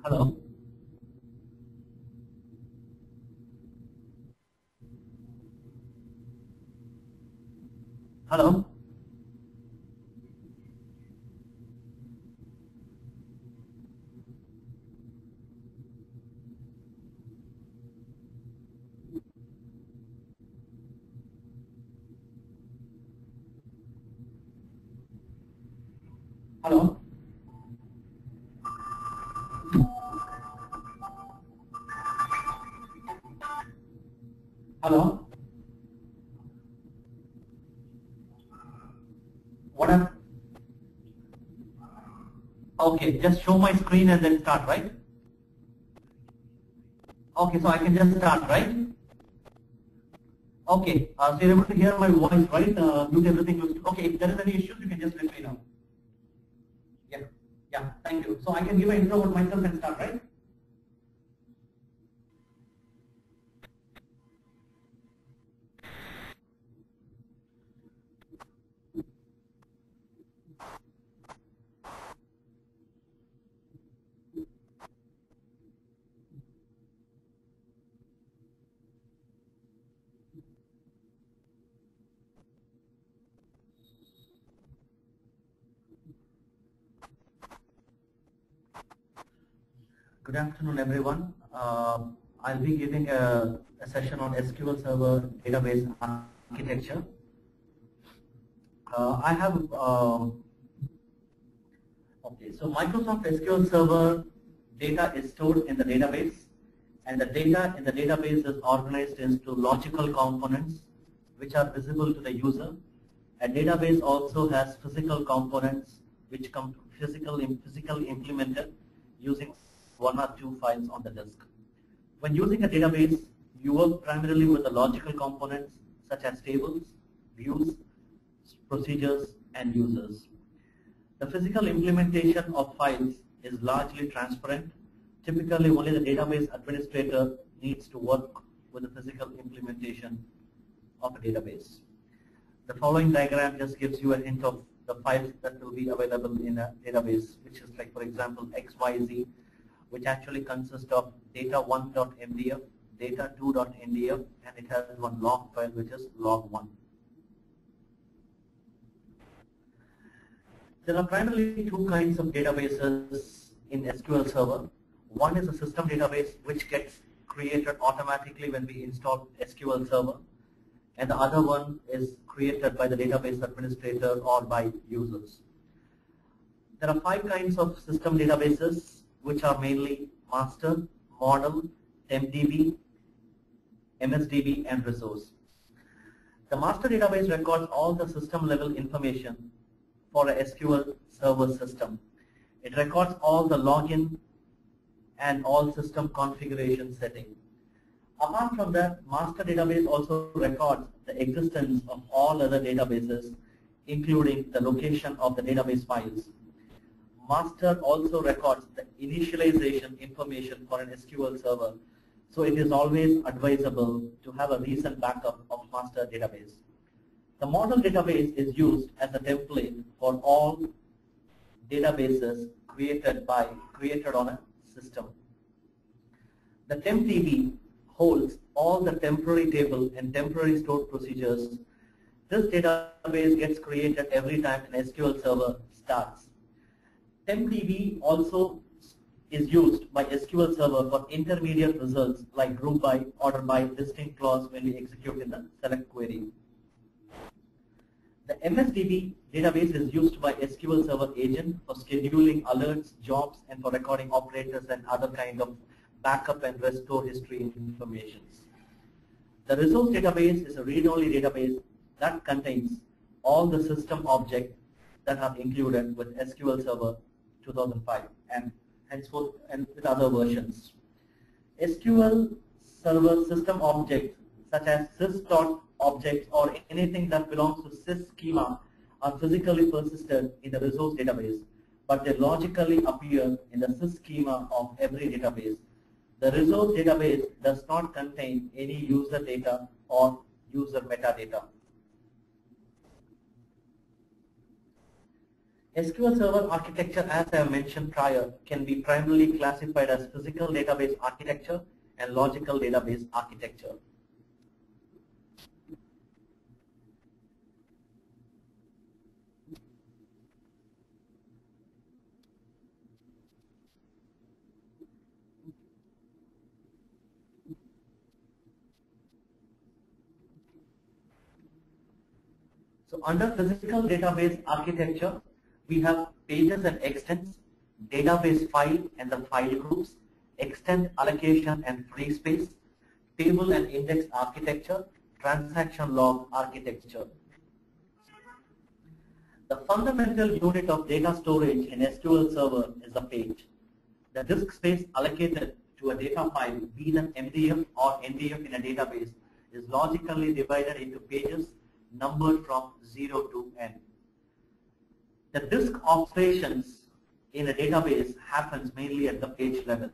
Hello. Hello. Hello. Hello. What up? Okay, just show my screen and then start, right? Okay, so I can just start, right? Okay, so you're able to hear my voice, right? Mute everything looks okay. If there is any issues, you can just let me know. Yeah, thank you. So I can give an intro about myself and start, right? Good afternoon, everyone. I'll be giving a session on SQL Server database architecture. I have okay. So Microsoft SQL Server data is stored in the database, and the data in the database is organized into logical components, which are visible to the user. A database also has physical components, which come physically implemented using one or two files on the disk. When using a database, you work primarily with the logical components such as tables, views, procedures, and users. The physical implementation of files is largely transparent. Typically, only the database administrator needs to work with the physical implementation of a database. The following diagram just gives you a hint of the files that will be available in a database, which is like, for example, XYZ, which actually consists of data1.mdf, data2.mdf, and it has one log file, which is log1. There are primarily two kinds of databases in SQL Server. One is a system database, which gets created automatically when we install SQL Server, and the other one is created by the database administrator or by users. There are 5 kinds of system databases, which are mainly master, model, tempdb, msdb, and resource. The master database records all the system level information for a SQL Server system. It records all the login and all system configuration settings. Apart from that, master database also records the existence of all other databases, including the location of the database files. Master also records the initialization information for an SQL server, so it is always advisable to have a recent backup of master database. The model database is used as a template for all databases created on a system. The tempdb holds all the temporary table and temporary stored procedures. This database gets created every time an SQL server starts. TempDB also is used by SQL Server for intermediate results like group by, order by, listing clause when we execute in the select query. The MSDB database is used by SQL Server agent for scheduling alerts, jobs, and for recording operators and other kind of backup and restore history information. The resource database is a read-only database that contains all the system objects that are included with SQL Server 2005 and henceforth and with other versions. SQL Server system objects such as sys.objects or anything that belongs to sys schema are physically persisted in the resource database, but they logically appear in the sys schema of every database. The resource database does not contain any user data or user metadata. SQL Server architecture, as I have mentioned prior, can be primarily classified as physical database architecture and logical database architecture. So under physical database architecture, we have pages and extents, database file and the file groups, extent allocation and free space, table and index architecture, transaction log architecture. The fundamental unit of data storage in SQL Server is the page. The disk space allocated to a data file, be it MDF or NDF in a database, is logically divided into pages numbered from 0 to n. The disk operations in a database happens mainly at the page level.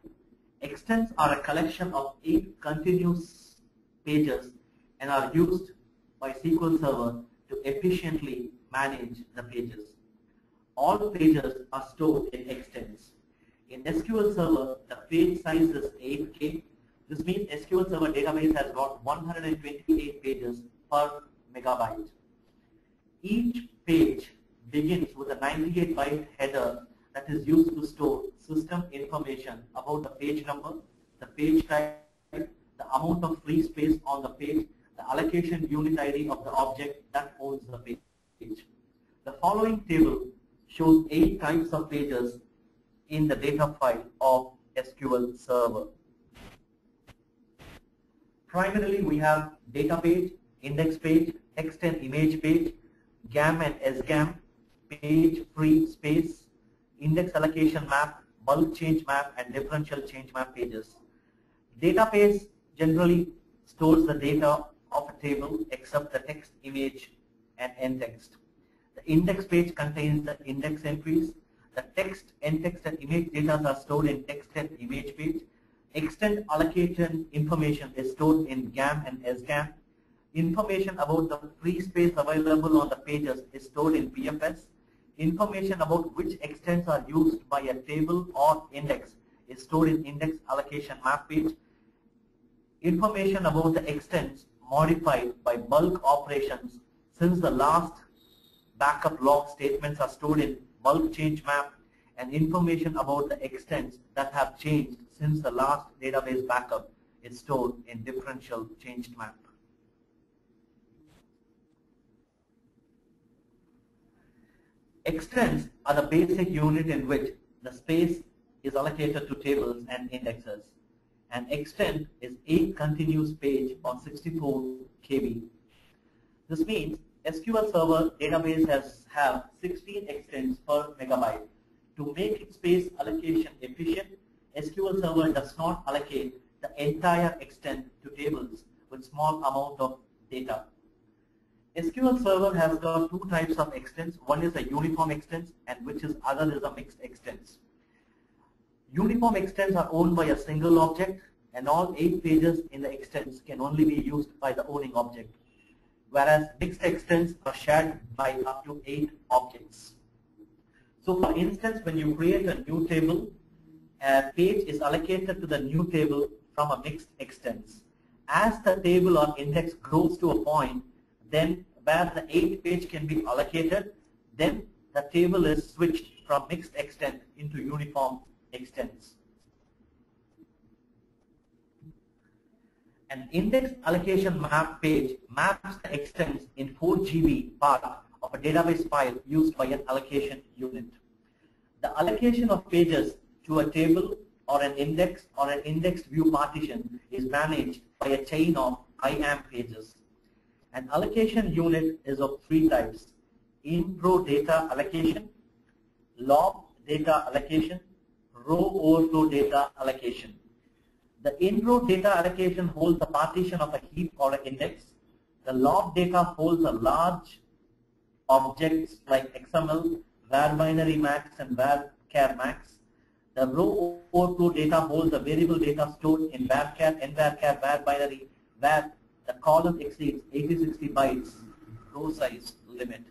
Extents are a collection of 8 continuous pages and are used by SQL Server to efficiently manage the pages. All pages are stored in extents. In SQL Server, the page size is 8K. This means SQL Server database has got 128 pages per megabyte. Each page begins with a 98-byte header that is used to store system information about the page number, the page type, the amount of free space on the page, the allocation unit ID of the object that owns the page. The following table shows 8 types of pages in the data file of SQL Server. Primarily, we have data page, index page, text and image page, GAM and SGAM, page free space, index allocation map, bulk change map, and differential change map pages. Database generally stores the data of a table except the text, image, and n-text. The index page contains the index entries. The text, n-text, and image data are stored in text and image page. Extent allocation information is stored in GAM and SGAM. Information about the free space available on the pages is stored in PFS. Information about which extents are used by a table or index is stored in index allocation map page. Information about the extents modified by bulk operations since the last backup log statements are stored in bulk change map, and information about the extents that have changed since the last database backup is stored in differential changed map. Extents are the basic unit in which the space is allocated to tables and indexes. An extent is a continuous page on 64 KB. This means SQL Server database have 16 extents per megabyte. To make its space allocation efficient, SQL Server does not allocate the entire extent to tables with small amount of data. SQL Server has got 2 types of extents. One is a uniform extents and which is other is a mixed extents. Uniform extents are owned by a single object, and all 8 pages in the extents can only be used by the owning object, whereas mixed extents are shared by up to 8 objects. So for instance, when you create a new table, a page is allocated to the new table from a mixed extents. As the table or index grows to a point, then where the 8 page can be allocated, then the table is switched from mixed extent into uniform extents. An index allocation map page maps the extents in 4 GB part of a database file used by an allocation unit. The allocation of pages to a table or an index or an indexed view partition is managed by a chain of IAM pages. An allocation unit is of 3 types: in-row data allocation, lob data allocation, row overflow data allocation. The in-row data allocation holds the partition of a heap or an index. The lob data holds a large objects like XML, var binary max, and var-char max. The row overflow data holds the variable data stored in var-char, nvar-char, var binary, where the column exceeds 8060 bytes row size limit.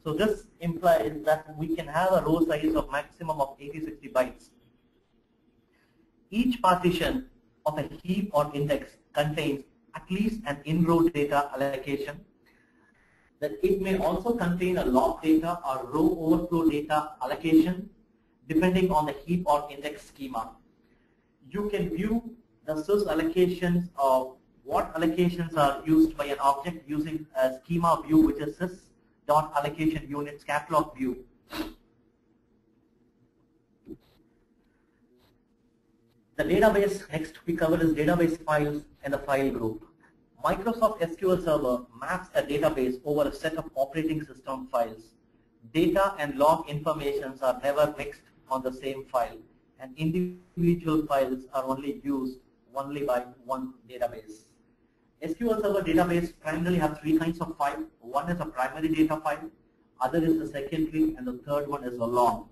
So this implies that we can have a row size of maximum of 80-60 bytes. Each partition of a heap or index contains at least an in-row data allocation. That it may also contain a log data or row overflow data allocation depending on the heap or index schema. You can view the sys allocations of what allocations are used by an object using a schema view, which is sys.allocation units catalog view. The database next we cover is database files and the file group. Microsoft SQL Server maps a database over a set of operating system files. Data and log informations are never mixed on the same file, and individual files are only used only by one database. SQL Server database primarily have three kinds of file. One is a primary data file, other is a secondary, and the third one is a log.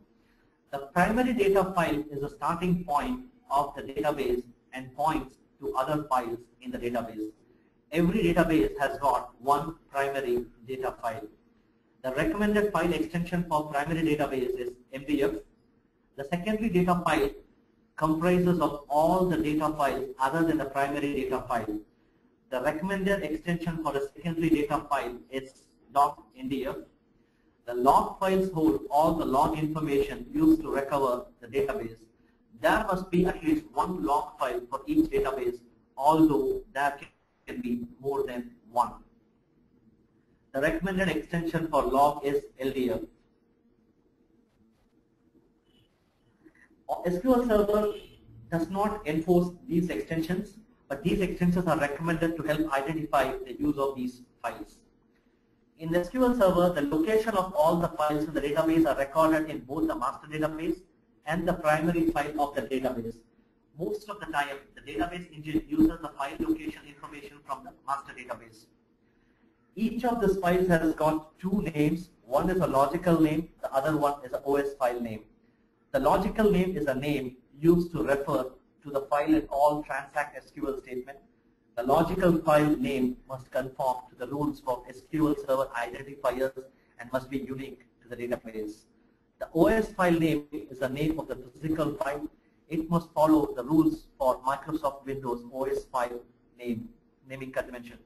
The primary data file is the starting point of the database and points to other files in the database. Every database has got one primary data file. The recommended file extension for primary database is MDF. The secondary data file comprises of all the data files other than the primary data file. The recommended extension for the secondary data file is .ndf. The log files hold all the log information used to recover the database. There must be at least one log file for each database, although there can be more than one. The recommended extension for log is LDF. SQL Server does not enforce these extensions, but these extensions are recommended to help identify the use of these files. In the SQL Server, the location of all the files in the database are recorded in both the master database and the primary file of the database. Most of the time, the database engine uses the file location information from the master database. Each of these files has got two names. One is a logical name, the other one is an OS file name. The logical name is a name used to refer to the file in all transact SQL statement. The logical file name must conform to the rules for SQL Server identifiers and must be unique to the database. The OS file name is the name of the physical file. It must follow the rules for Microsoft Windows OS file naming convention.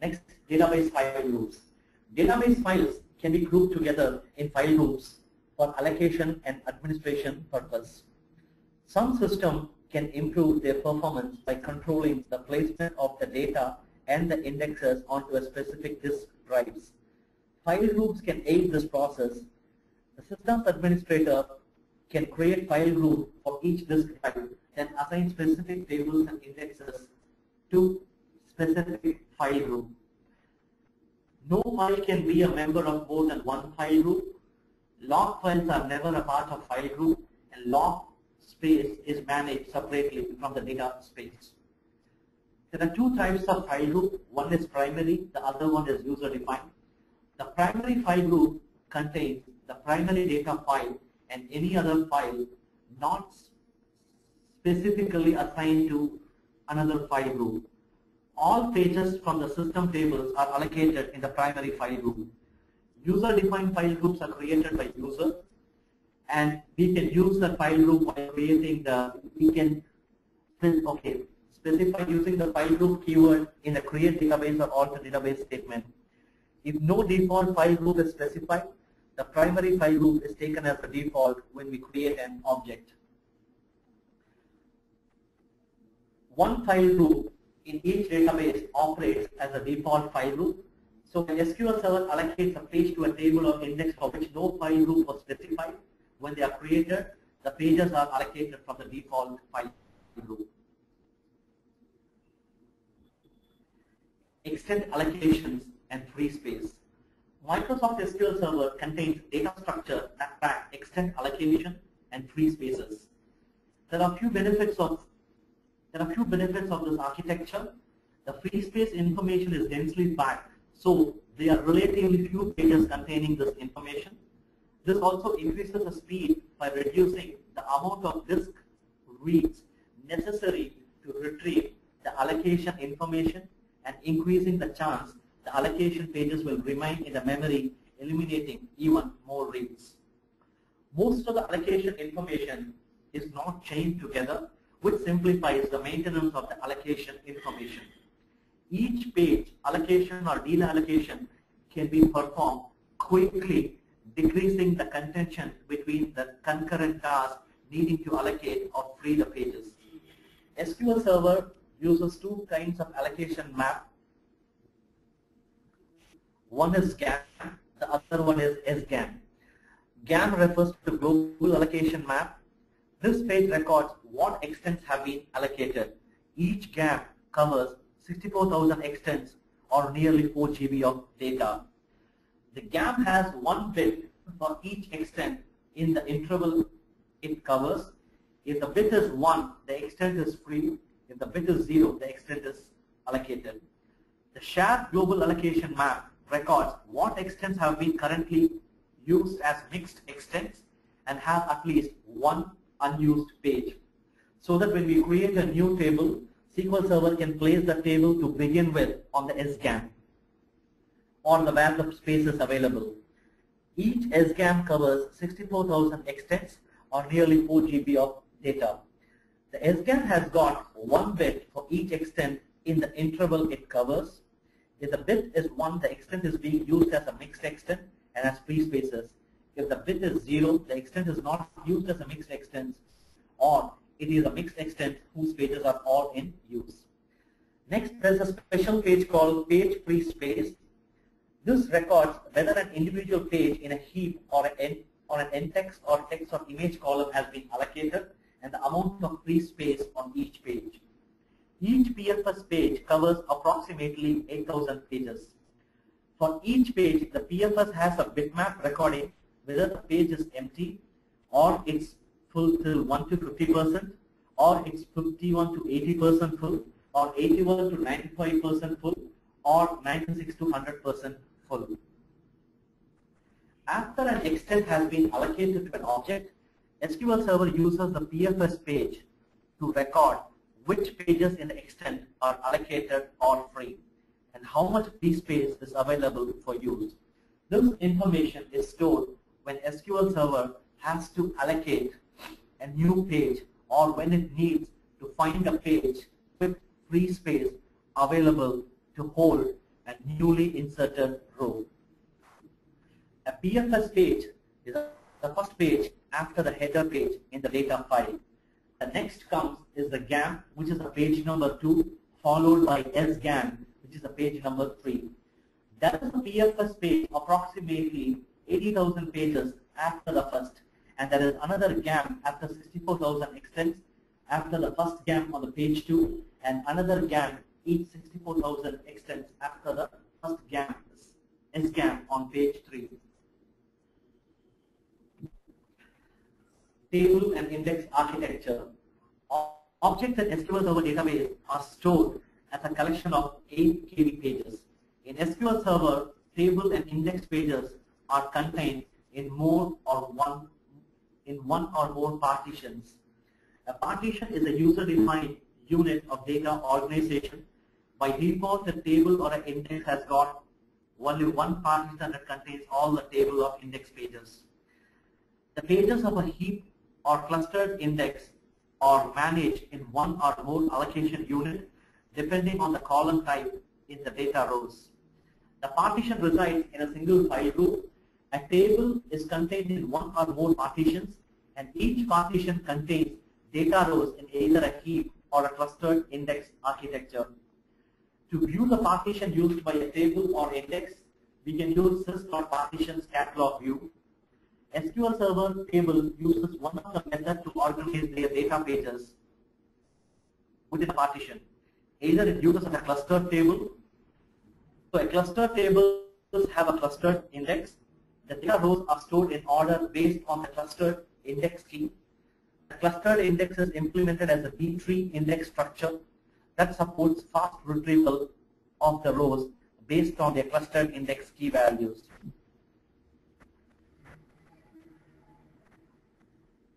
Next, database file groups. Database files can be grouped together in file groups for allocation and administration purpose. Some systems can improve their performance by controlling the placement of the data and the indexes onto a specific disk drives. File groups can aid this process. The systems administrator can create file group for each disk drive and assign specific tables and indexes to specific file group. No file can be a member of more than one file group. Log files are never a part of file group, and log space is managed separately from the data space. There are two types of file group. One is primary, the other one is user defined. The primary file group contains the primary data file and any other file not specifically assigned to another file group. All pages from the system tables are allocated in the primary file group. User-defined file groups are created by user, and we can use the file group by creating specify using the file group keyword in the create database or alter database statement. If no default file group is specified, the primary file group is taken as the default when we create an object. One file group in each database operates as a default file group. So when SQL Server allocates a page to a table or index for which no file group was specified, when they are created, the pages are allocated from the default file group. Extend allocations and free space. Microsoft SQL Server contains data structure that track extend allocation and free spaces. There are few benefits of this architecture. The free space information is densely packed, so there are relatively few pages containing this information. This also increases the speed by reducing the amount of disk reads necessary to retrieve the allocation information and increasing the chance the allocation pages will remain in the memory, eliminating even more reads. Most of the allocation information is not chained together, which simplifies the maintenance of the allocation information. Each page allocation or deallocation can be performed quickly, decreasing the contention between the concurrent tasks needing to allocate or free the pages. SQL Server uses two kinds of allocation map. One is GAM, the other one is SGAM. GAM refers to Global Allocation Map. This page records what extents have been allocated. Each GAM covers 64,000 extents or nearly 4 GB of data. The GAM has one bit for each extent in the interval it covers. If the bit is 1, the extent is free. If the bit is 0, the extent is allocated. The shared global allocation map records what extents have been currently used as mixed extents and have at least one unused page, so that when we create a new table, SQL Server can place the table to begin with on the SGAM or where the space is available. Each SGAM covers 64,000 extents or nearly 4 GB of data. The SGAM has got one bit for each extent in the interval it covers. If the bit is 1, the extent is being used as a mixed extent and has free spaces. If the bit is 0, the extent is not used as a mixed extent, or it is a mixed extent whose pages are all in use. Next, there is a special page called page free space. This records whether an individual page in a heap or an in-text or text or image column has been allocated and the amount of free space on each page. Each PFS page covers approximately 8,000 pages. For each page, the PFS has a bitmap recording whether the page is empty or it's full till 1 to 50%, or it's 51 to 80% full, or 81 to 95% full, or 96 to 100% full. After an extent has been allocated to an object, SQL Server uses the PFS page to record which pages in the extent are allocated or free and how much free space is available for use. This information is stored when SQL Server has to allocate a new page or when it needs to find a page with free space available to hold a newly inserted row. A PFS page is the first page after the header page in the data file. The next comes is the GAM, which is the page number 2, followed by SGAM, which is the page number 3. That is a PFS page approximately 80,000 pages after the first, and there is another GAM after 64,000 extents after the first GAM on the page 2, and another GAM each 64,000 extents after the first GAM, SGAM on page 3. Table and index architecture. Objects in SQL Server database are stored as a collection of 8 KB pages. In SQL Server, table and index pages are contained in one or more partitions. A partition is a user-defined unit of data organization. By default, a table or an index has got only one partition that contains all the table or index pages. The pages of a heap or clustered index are managed in one or more allocation unit depending on the column type in the data rows. The partition resides in a single file group. A table is contained in one or more partitions, and each partition contains data rows in either a heap or a clustered index architecture. To view the partition used by a table or index, we can use sys.partitions catalog view. SQL Server table uses one of the methods to organize their data pages within a partition. Either it uses a clustered table. So a clustered table have a clustered index. The data rows are stored in order based on the clustered index key. The clustered index is implemented as a B-tree index structure that supports fast retrieval of the rows based on their clustered index key values.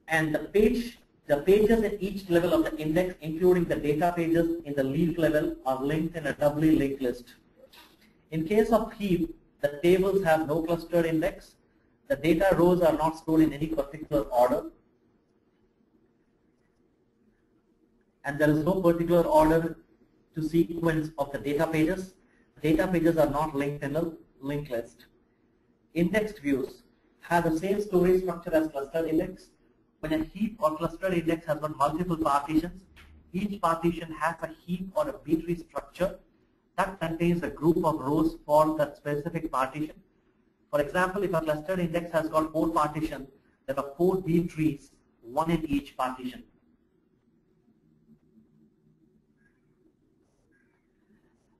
And the pages in each level of the index, including the data pages in the leaf level, are linked in a doubly linked list. In case of heap, the tables have no clustered index. The data rows are not stored in any particular order. And there is no particular order to sequence of the data pages. Data pages are not linked in a linked list. Indexed views have the same storage structure as clustered index. When a heap or clustered index has got multiple partitions, each partition has a heap or a B-tree structure that contains a group of rows for that specific partition. For example, if a clustered index has got 4 partitions, there are 4 B-trees, 1 in each partition.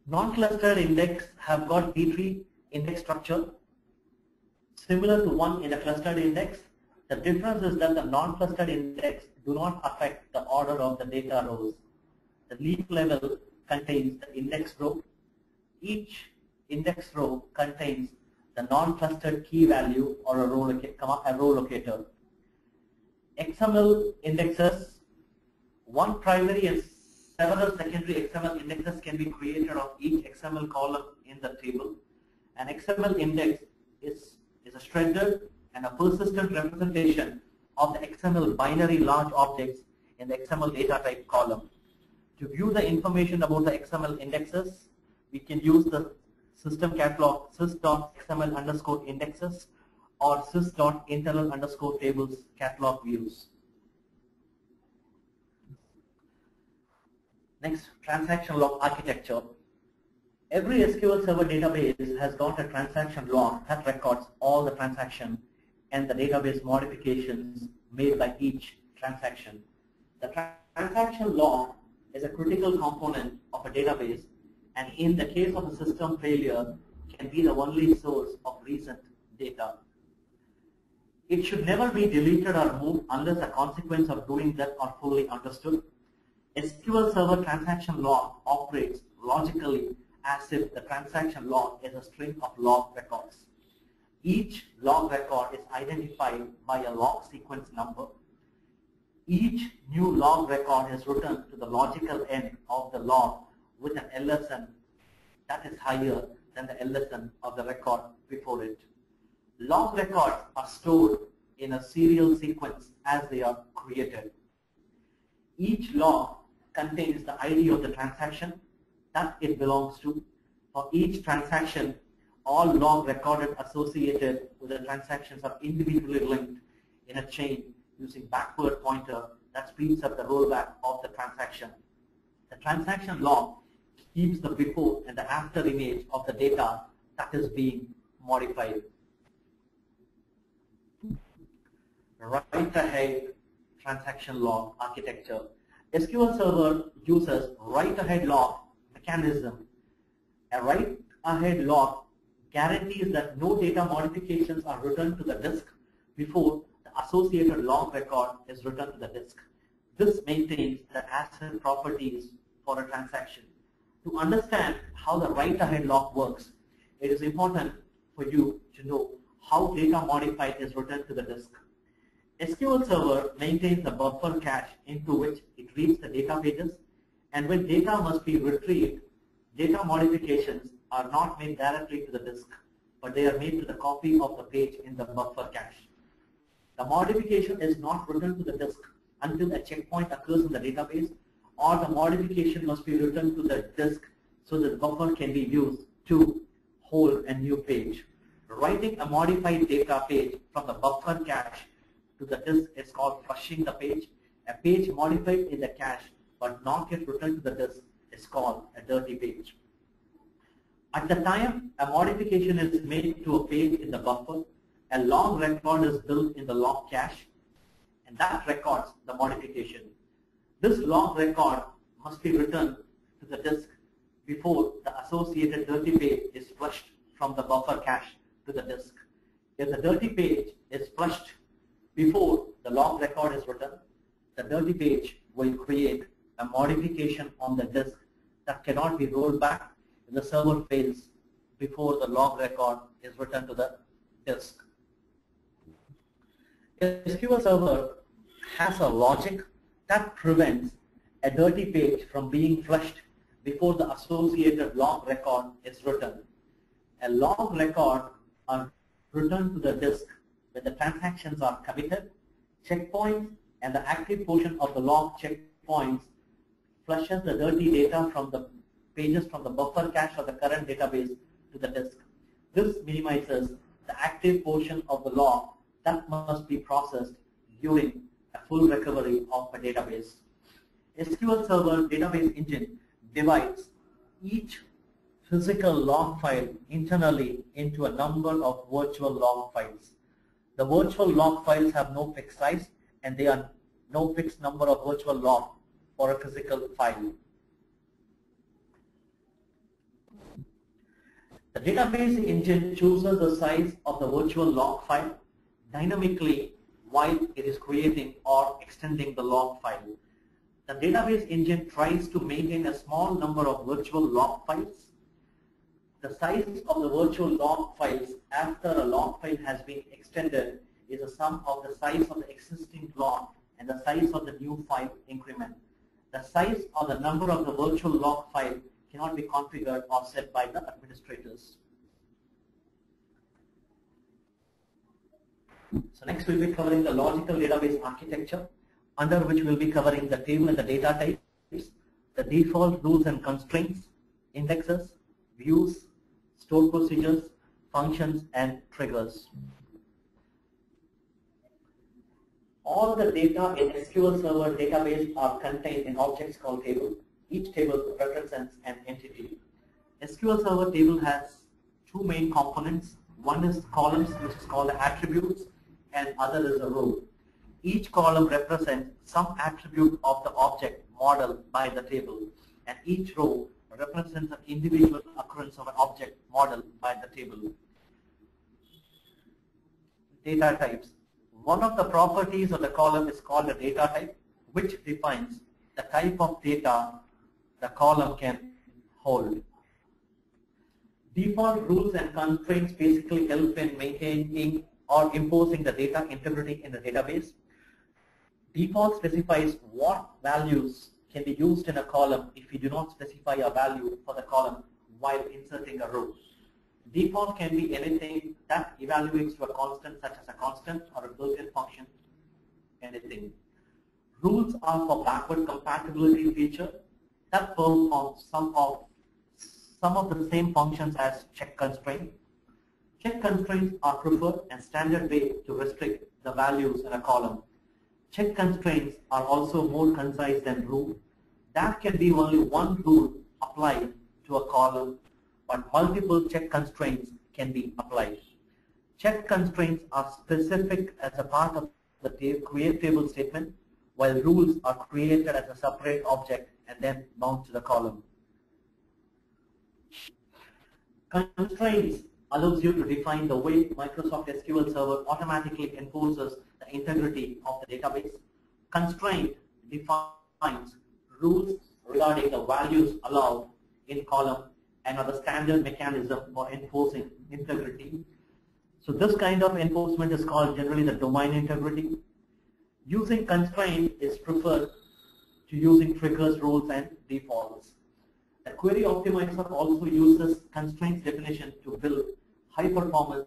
Non-clustered index have got B-tree index structure similar to one in a clustered index. The difference is that the non-clustered index do not affect the order of the data rows. The leaf level contains the index row. Each index row contains the non-clustered key value or a row locator. XML indexes, one primary and several secondary XML indexes can be created of each XML column in the table. An XML index is a shredded and a persistent representation of the XML binary large objects in the XML data type column. To view the information about the XML indexes, we can use the system catalog sys.xml_indexes or sys.internal_tables catalog views. Next, transaction log architecture. Every SQL Server database has got a transaction log that records all the transactions and the database modifications made by each transaction. The transaction log is a critical component of a database, and in the case of a system failure, can be the only source of recent data. It should never be deleted or moved unless the consequence of doing that are fully understood. SQL Server transaction log operates logically as if the transaction log is a string of log records. Each log record is identified by a log sequence number. Each new log record is written to the logical end of the log with an LSN that is higher than the LSN of the record before it. Log records are stored in a serial sequence as they are created. Each log contains the ID of the transaction that it belongs to. For each transaction, all log recorded associated with the transactions are individually linked in a chain using backward pointer that speeds up the rollback of the transaction. The transaction log keeps the before and the after image of the data that is being modified. Write-ahead transaction log architecture. SQL Server uses write-ahead log mechanism. A write-ahead log guarantees that no data modifications are returned to the disk before the associated log record is returned to the disk. This maintains the asset properties for a transaction. To understand how the write-ahead log works, it is important for you to know how data modified is returned to the disk. SQL Server maintains a buffer cache into which it reads the data pages, and when data must be retrieved, data modifications are not made directly to the disk, but they are made to the copy of the page in the buffer cache. The modification is not returned to the disk until a checkpoint occurs in the database, or the modification must be returned to the disk so that the buffer can be used to hold a new page. Writing a modified data page from the buffer cache to the disk is called flushing the page. A page modified in the cache but not yet returned to the disk is called a dirty page. At the time a modification is made to a page in the buffer, a log record is built in the log cache, and that records the modification. This log record must be returned to the disk before the associated dirty page is flushed from the buffer cache to the disk. If the dirty page is flushed before the log record is written, the dirty page will create a modification on the disk that cannot be rolled back if the server fails before the log record is returned to the disk. SQL Server has a logic that prevents a dirty page from being flushed before the associated log record is written. a log record are returned to the disk when the transactions are committed, checkpoints, and the active portion of the log checkpoints flushes the dirty data from the pages from the buffer cache of the current database to the disk. This minimizes the active portion of the log that must be processed during a full recovery of a database. SQL Server database engine divides each physical log file internally into a number of virtual log files. The virtual log files have no fixed size and they are no fixed number of virtual logs for a physical file. The database engine chooses the size of the virtual log file dynamically while it is creating or extending the log file. The database engine tries to maintain a small number of virtual log files. The size of the virtual log files after a log file has been extended is a sum of the size of the existing log and the size of the new file increment. The size or the number of the virtual log file cannot be configured or set by the administrators. So next we'll be covering the logical database architecture, under which we'll be covering the table and the data types, the default rules and constraints, indexes, views, stored procedures, functions, and triggers. All the data in SQL Server database are contained in objects called table. Each table represents an entity. SQL Server table has two main components. One is columns, which is called the attributes, and other is a row. Each column represents some attribute of the object modeled by the table, and each row represents an individual occurrence of an object modeled by the table. Data types. One of the properties of the column is called a data type, which defines the type of data the column can hold. Default rules and constraints basically help in maintaining or imposing the data integrity in the database. Default specifies what values can be used in a column if you do not specify a value for the column while inserting a row. Default can be anything that evaluates to a constant, such as a constant or a built-in function, anything. Rules are for backward compatibility feature that perform some of the same functions as check constraint. Check constraints are preferred and standard way to restrict the values in a column. Check constraints are also more concise than rule. That can be only one rule applied to a column, but multiple check constraints can be applied. Check constraints are specific as a part of the create table statement, while rules are created as a separate object and then bound to the column. Constraints allows you to define the way Microsoft SQL Server automatically enforces the integrity of the database. Constraint defines rules regarding the values allowed in column and are the standard mechanism for enforcing integrity. So this kind of enforcement is called generally the domain integrity. Using constraint is preferred to using triggers, rules, and defaults. The query optimizer also uses constraints definition to build high-performance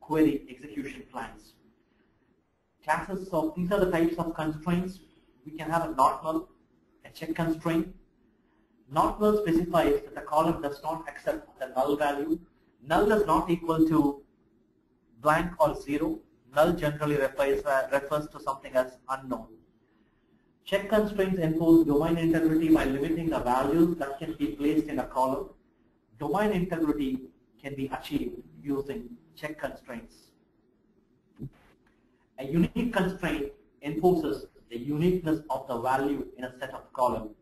query execution plans. Classes of these are the types of constraints. We can have a not null, a check constraint. Not null specifies that the column does not accept the null value. Null is not equal to blank or zero. Null generally refers to something as unknown. Check constraints enforce domain integrity by limiting the values that can be placed in a column. Domain integrity can be achieved using check constraints. A unique constraint enforces the uniqueness of the value in a set of columns.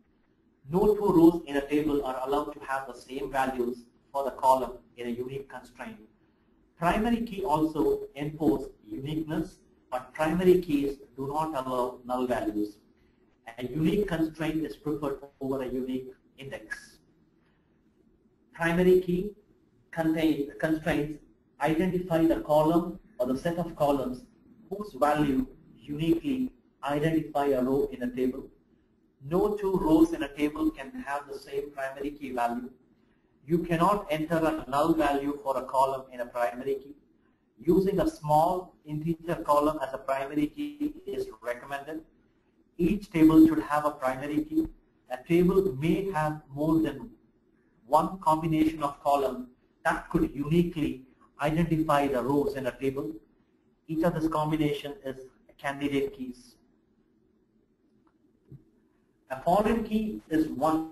No two rows in a table are allowed to have the same values for the column in a unique constraint. Primary key also enforce uniqueness, but primary keys do not allow null values. A unique constraint is preferred over a unique index. Primary key constraints identify the column or the set of columns whose value uniquely identify a row in a table. No two rows in a table can have the same primary key value. You cannot enter a null value for a column in a primary key. Using a small integer column as a primary key is recommended. Each table should have a primary key. A table may have more than one combination of columns that could uniquely identify the rows in a table. Each of this combination is candidate keys. A foreign key is one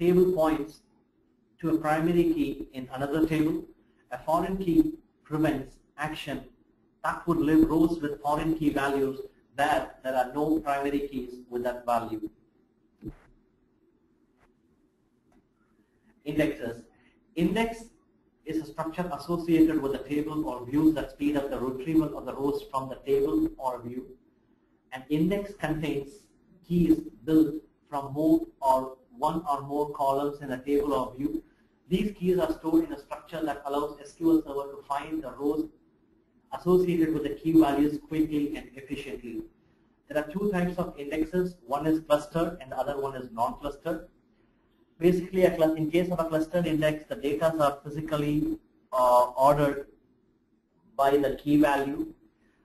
table points to a primary key in another table. A foreign key prevents action that would leave rows with foreign key values that there are no primary keys with that value. Indexes. Index is a structure associated with a table or views that speed up the retrieval of the rows from the table or view. An index contains keys built from one or more columns in a table or view. These keys are stored in a structure that allows SQL Server to find the rows associated with the key values quickly and efficiently. There are two types of indexes. One is clustered and the other one is non-clustered. Basically, in case of a clustered index, the data are physically ordered by the key value,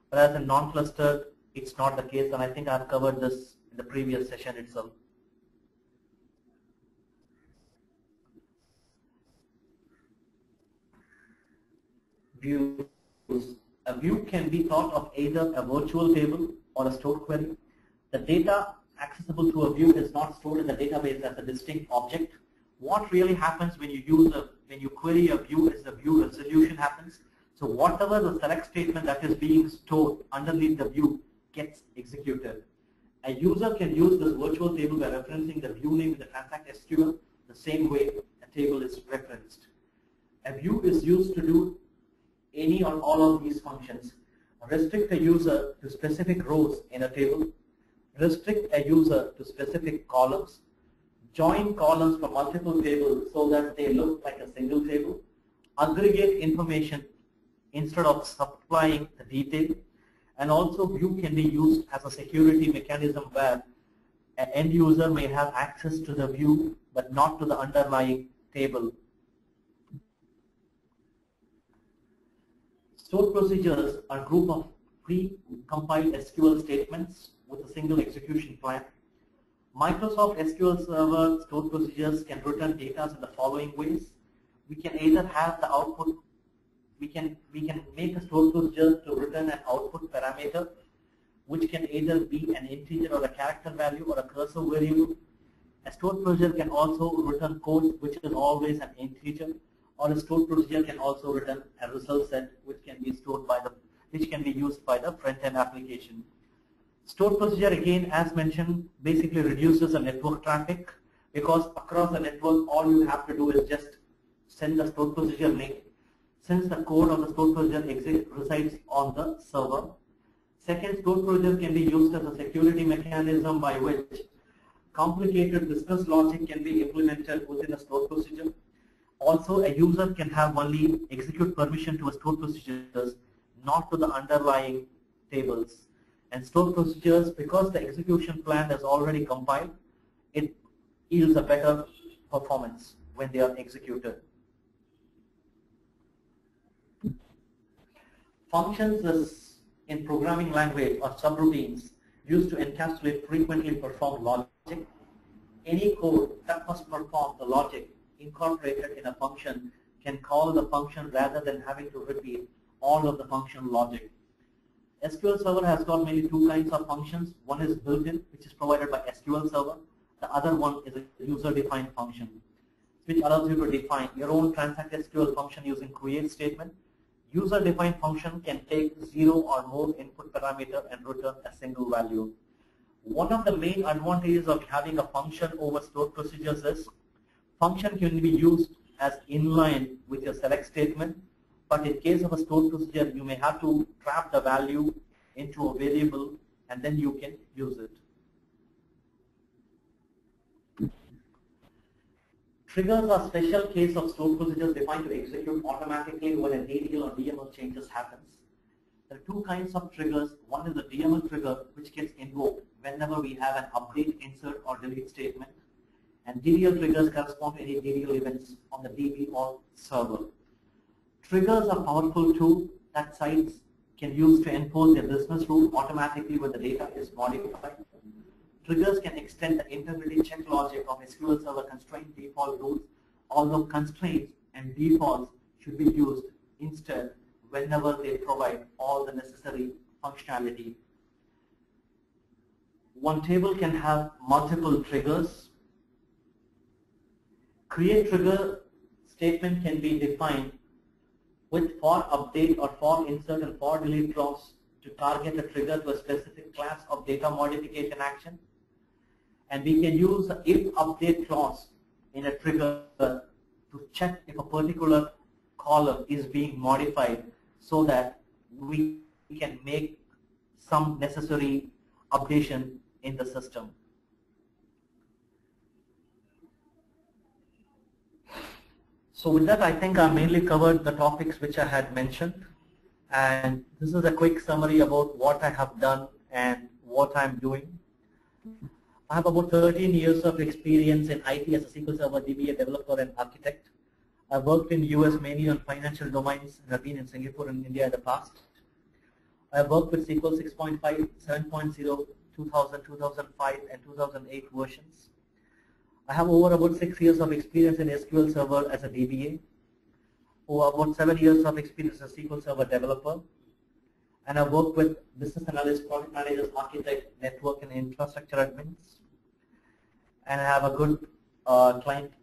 whereas in non-clustered, it's not the case, and I think I've covered this in the previous session itself. Views. A view can be thought of either a virtual table or a stored query. The data accessible to a view is not stored in the database as a distinct object. What really happens when you query a view is the view resolution happens. So whatever the select statement that is being stored underneath the view gets executed. A user can use this virtual table by referencing the view name in the transact SQL the same way a table is referenced. A view is used to do any or all of these functions. Restrict a user to specific rows in a table. Restrict a user to specific columns. Join columns from multiple tables so that they look like a single table. Aggregate information instead of supplying the detail. And also view can be used as a security mechanism where an end user may have access to the view but not to the underlying table. Stored procedures are a group of pre-compiled SQL statements with a single execution plan. Microsoft SQL Server stored procedures can return data in the following ways. We can either have the output, we can make a stored procedure to return an output parameter, which can either be an integer or a character value or a cursor variable. A stored procedure can also return code, which is always an integer, or a stored procedure can also return a result set, which can be used by the front-end application. Stored procedure, again, as mentioned, basically reduces the network traffic, because across the network, all you have to do is just send the stored procedure link, since the code of the stored procedure resides on the server. Second, stored procedure can be used as a security mechanism by which complicated business logic can be implemented within a stored procedure. Also, a user can have only execute permission to a stored procedures, not to the underlying tables. And stored procedures, because the execution plan is already compiled, it yields a better performance when they are executed. Functions is, in programming language, or subroutines used to encapsulate frequently performed logic. Any code that must perform the logic incorporated in a function can call the function rather than having to repeat all of the function logic. SQL Server has got mainly two kinds of functions. One is built-in, which is provided by SQL Server. The other one is a user-defined function, which allows you to define your own transact SQL function using create statement. User-defined function can take 0 or more input parameter and return a single value. One of the main advantages of having a function over stored procedures is function can be used as inline with your select statement, but in case of a stored procedure, you may have to trap the value into a variable and then you can use it. Triggers are special case of stored procedures defined to execute automatically when a DDL or DML changes happens. There are two kinds of triggers. One is the DML trigger, which gets invoked whenever we have an update, insert, or delete statement. and DDL triggers correspond to any DDL events on the DB or server. Triggers are powerful tools that sites can use to enforce their business rule automatically when the data is modified. Triggers can extend the integrity check logic of SQL Server constraint default rules, although constraints and defaults should be used instead whenever they provide all the necessary functionality. One table can have multiple triggers. Create trigger statement can be defined with for update or for insert and for delete clause to target a trigger to a specific class of data modification action. And we can use the if update clause in a trigger to check if a particular column is being modified so that we can make some necessary updation in the system. So with that, I think I mainly covered the topics which I had mentioned, and this is a quick summary about what I have done and what I'm doing. I have about 13 years of experience in IT as a SQL Server DBA developer and architect. I've worked in US mainly on financial domains and have been in Singapore and India in the past. I've worked with SQL 6.5, 7.0, 2000, 2005 and 2008 versions. I have over about 6 years of experience in SQL Server as a DBA, over about 7 years of experience as a SQL Server developer, and I've worked with business analysts, project managers, architects, network and infrastructure admins, and I have a good client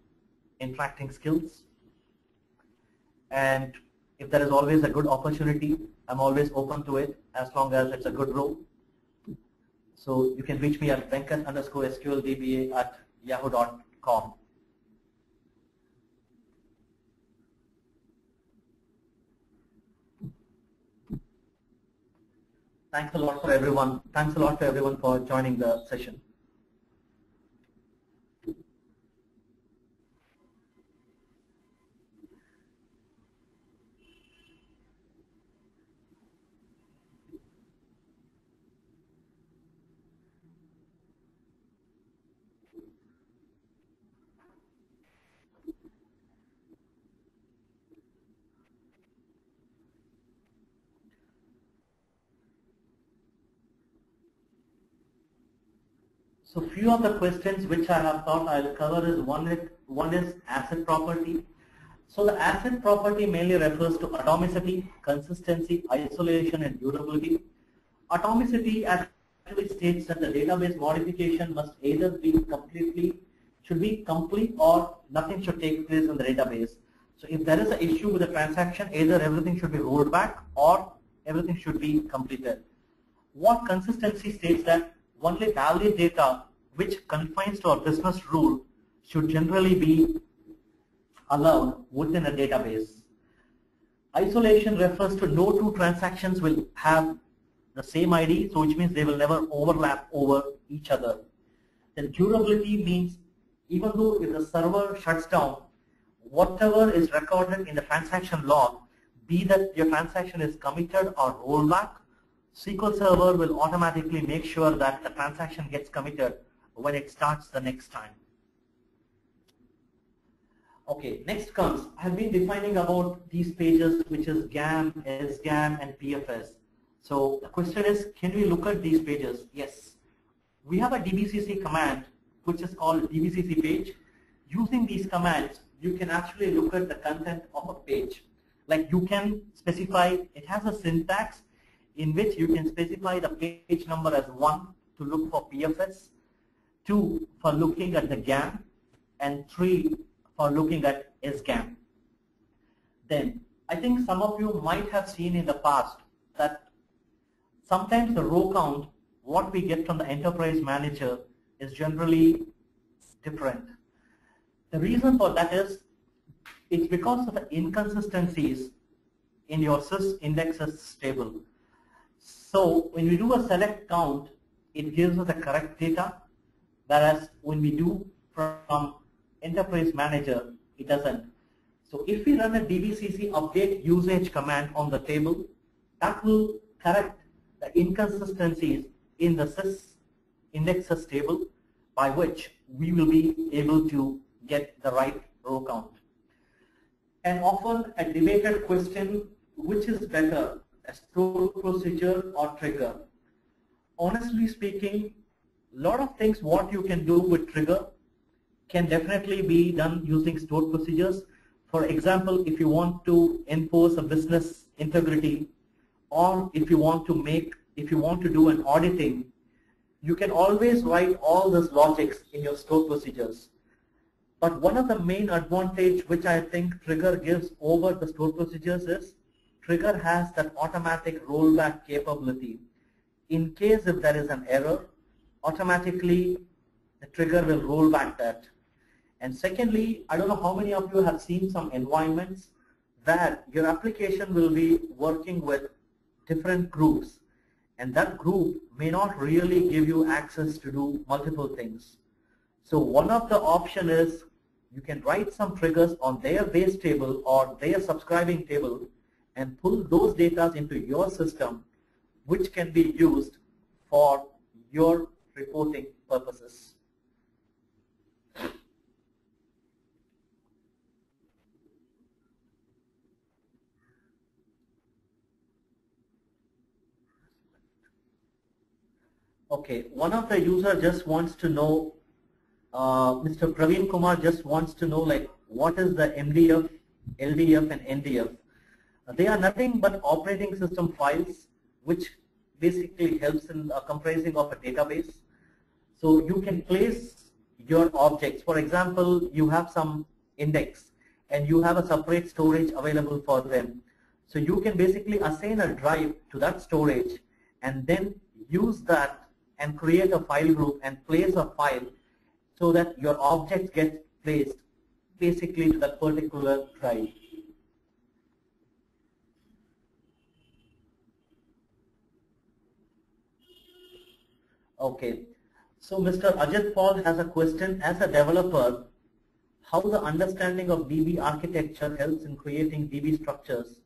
interacting skills. And if there is always a good opportunity, I'm always open to it as long as it's a good role. So you can reach me at venkat_SQLDBA@yahoo.com. Thanks a lot for everyone. Thanks a lot to everyone for joining the session. So few of the questions which I have thought I'll cover is one is asset property. So the asset property mainly refers to atomicity, consistency, isolation and durability. Atomicity actually states that the database modification must either should be complete or nothing should take place in the database. So if there is an issue with the transaction, either everything should be rolled back or everything should be completed. What consistency states that only valid data which confines to a business rule should generally be allowed within a database. Isolation refers to no two transactions will have the same ID, so which means they will never overlap over each other. Then durability means even though if the server shuts down, whatever is recorded in the transaction log, be that your transaction is committed or rolled back, SQL Server will automatically make sure that the transaction gets committed when it starts the next time. Okay, next comes, I have been defining about these pages, which is GAM, SGAM, and PFS. So the question is, can we look at these pages? Yes. We have a DBCC command, which is called DBCC page. Using these commands, you can actually look at the content of a page. Like you can specify, it has a syntax in which you can specify the page number as 1 to look for PFS, 2 for looking at the GAM, and 3 for looking at SGAM. Then, I think some of you might have seen in the past that sometimes the row count, what we get from the Enterprise Manager is generally different. The reason for that is, it's because of the inconsistencies in your sys indexes table. So when we do a select count, it gives us the correct data, whereas when we do from Enterprise Manager, it doesn't. So if we run a DBCC update usage command on the table, that will correct the inconsistencies in the sys indexes table, by which we will be able to get the right row count. And often a debated question, which is better, a stored procedure or trigger? Honestly speaking, a lot of things what you can do with trigger can definitely be done using stored procedures. For example, if you want to enforce a business integrity, or if you want to do an auditing, you can always write all these logics in your stored procedures. But one of the main advantage which I think trigger gives over the stored procedures is trigger has that automatic rollback capability. In case if there is an error, automatically the trigger will roll back that. And secondly, I don't know how many of you have seen some environments where your application will be working with different groups, and that group may not really give you access to do multiple things. So one of the option is you can write some triggers on their base table or their subscribing table and pull those data into your system, which can be used for your reporting purposes. Okay, one of the user just wants to know, Mr. Praveen Kumar just wants to know, like, what is the MDF, LDF and NDF? They are nothing but operating system files, which basically helps in comprising of a database. So you can place your objects. For example, you have some index and you have a separate storage available for them. So you can basically assign a drive to that storage and then use that and create a file group and place a file so that your objects get placed basically to that particular drive. Okay, so Mr. Ajit Paul has a question. As a developer, how the understanding of DB architecture helps in creating DB structures,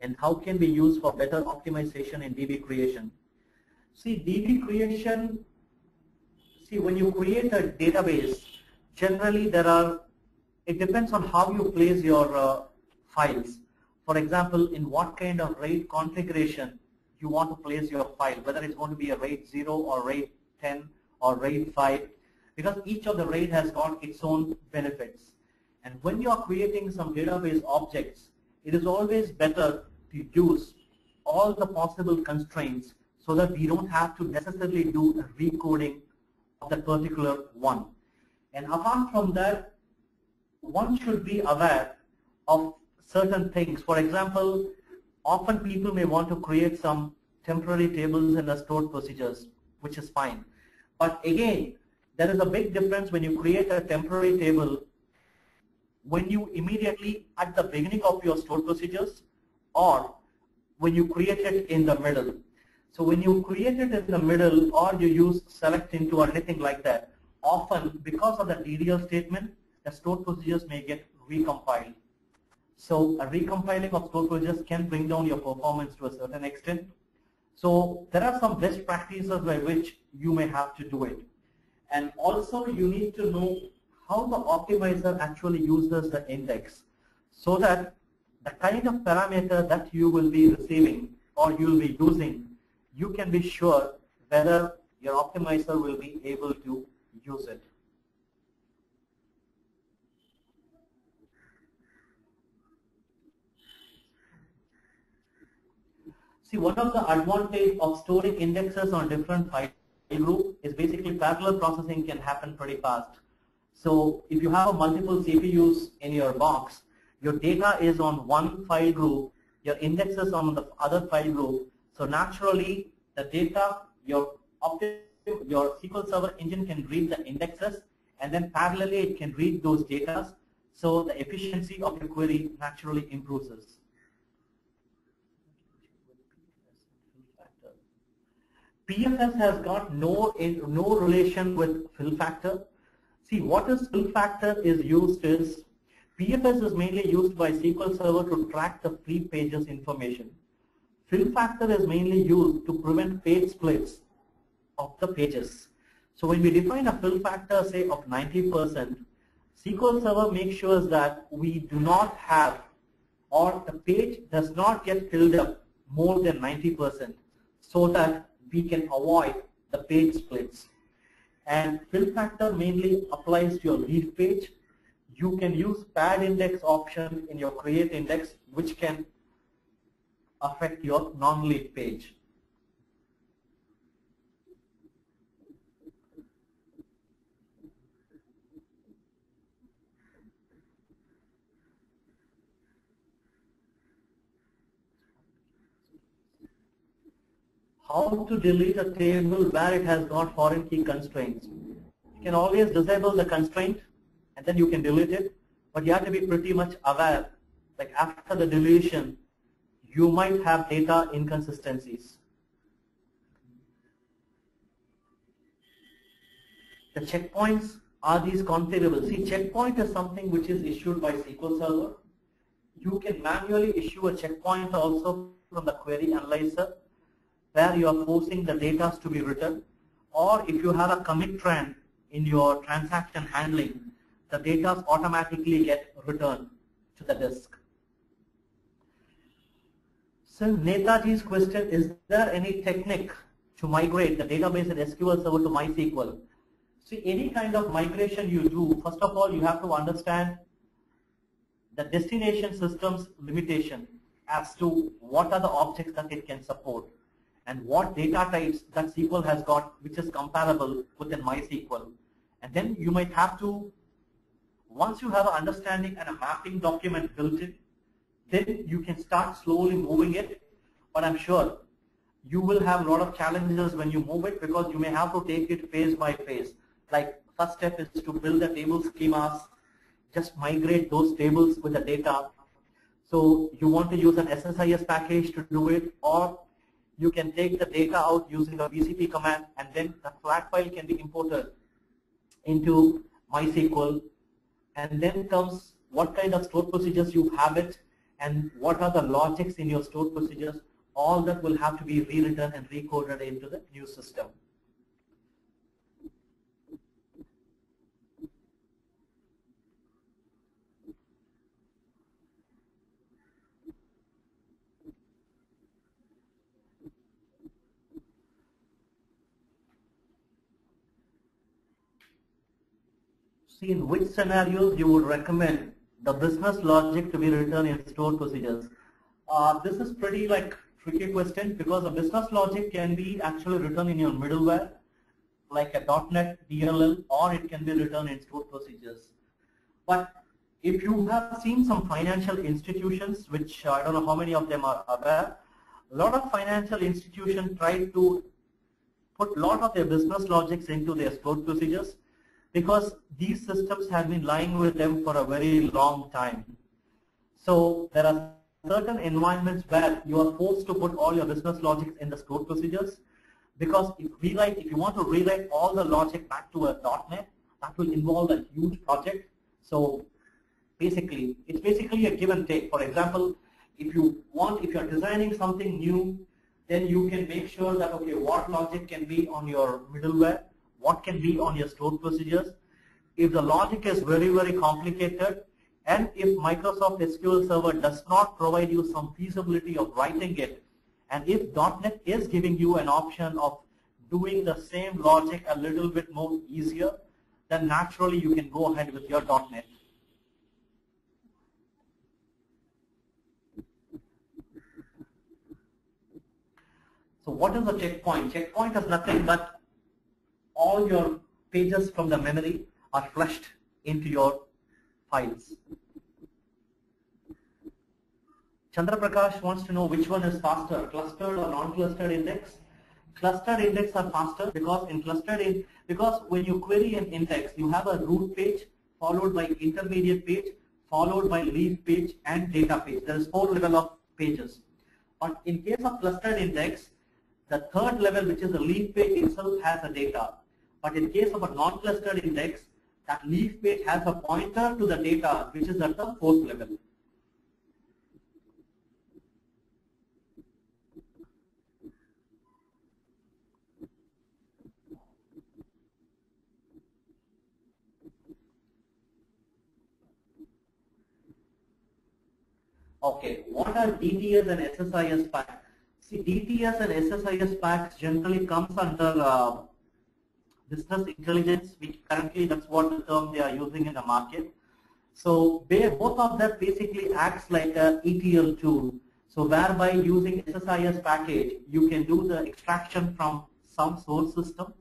and how can be used for better optimization in DB creation? See, DB creation, when you create a database, generally it depends on how you place your files. For example, in what kind of RAID configuration you want to place your file, whether it's going to be a RAID 0 or RAID 10 or RAID 5, because each of the RAID has got its own benefits. And when you are creating some database objects, it is always better to use all the possible constraints so that we don't have to necessarily do a recoding of that particular one. And apart from that, one should be aware of certain things. For example, often people may want to create some temporary tables in the stored procedures, which is fine. But again, there is a big difference when you create a temporary table when you immediately at the beginning of your stored procedures or when you create it in the middle. So when you create it in the middle or you use select into or anything like that, often because of the DDL statement, the stored procedures may get recompiled. So a recompiling of stored procedures can bring down your performance to a certain extent. So there are some best practices by which you may have to do it. And also you need to know how the optimizer actually uses the index so that the kind of parameter that you will be receiving or you will be using, you can be sure whether your optimizer will be able to use it. See, one of the advantage of storing indexes on different file group is basically parallel processing can happen pretty fast. So if you have multiple CPUs in your box, your data is on one file group, your indexes on the other file group. So naturally, the data, your SQL Server engine can read the indexes, and then parallelly it can read those data. So the efficiency of your query naturally improves. PFS has got no relation with fill factor. See, what is fill factor is used is, PFS is mainly used by SQL Server to track the free pages information. Fill factor is mainly used to prevent page splits of the pages. So when we define a fill factor, say of 90%, SQL Server makes sure that we do not have, or the page does not get filled up more than 90%, so that we can avoid the page splits. And fill factor mainly applies to your leaf page. You can use pad index option in your create index, which can affect your non-leaf page. How to delete a table where it has got foreign key constraints? You can always disable the constraint and then you can delete it, but you have to be pretty much aware, like after the deletion, you might have data inconsistencies. The checkpoints, are these configurable? See, checkpoint is something which is issued by SQL Server. You can manually issue a checkpoint also from the query analyzer, where you are forcing the data to be written, or if you have a commit trend in your transaction handling, the data automatically get returned to the disk. So Netaji's question, is there any technique to migrate the database in SQL Server to MySQL? See, any kind of migration you do, first of all, you have to understand the destination system's limitation as to what are the objects that it can support and what data types that SQL has got which is comparable within MySQL. And then you might have to, once you have an understanding and a mapping document built in, then you can start slowly moving it. But I'm sure you will have a lot of challenges when you move it, because you may have to take it phase by phase. Like first step is to build the table schemas, just migrate those tables with the data. So you want to use an SSIS package to do it, or you can take the data out using a BCP command, and then the flat file can be imported into MySQL. And then comes what kind of stored procedures you have it, and what are the logics in your stored procedures. All that will have to be rewritten and recoded into the new system. See, in which scenarios you would recommend the business logic to be written in stored procedures? This is pretty tricky question, because a business logic can be actually written in your middleware, like a .NET DLL, or it can be written in stored procedures. But if you have seen some financial institutions, which I don't know how many of them are aware, a lot of financial institutions try to put a lot of their business logics into their stored procedures, because these systems have been lying with them for a very long time. So there are certain environments where you are forced to put all your business logics in the stored procedures, because if you want to rewrite all the logic back to a .NET, that will involve a huge project. So basically, it's basically a give and take. For example, if you're designing something new, then you can make sure that, okay, what logic can be on your middleware, what can be on your stored procedures. If the logic is very, very complicated, and if Microsoft SQL Server does not provide you some feasibility of writing it, and if .NET is giving you an option of doing the same logic a little bit more easier, then naturally you can go ahead with your .NET. So what is a checkpoint? Checkpoint is nothing but all your pages from the memory are flushed into your files. Chandra Prakash wants to know which one is faster, clustered or non-clustered index. Clustered index are faster because when you query an index, you have a root page followed by intermediate page followed by leaf page and data page. There is 4 levels of pages. But in case of clustered index, the third level, which is the leaf page itself, has a data. But in case of a non-clustered index, that leaf page has a pointer to the data, which is at the 4th level. Okay, what are DTS and SSIS packs? See, DTS and SSIS packs generally comes under business intelligence, which currently that's what the term they are using in the market. So both of them basically acts like a ETL tool. So whereby using SSIS package, you can do the extraction from some source system,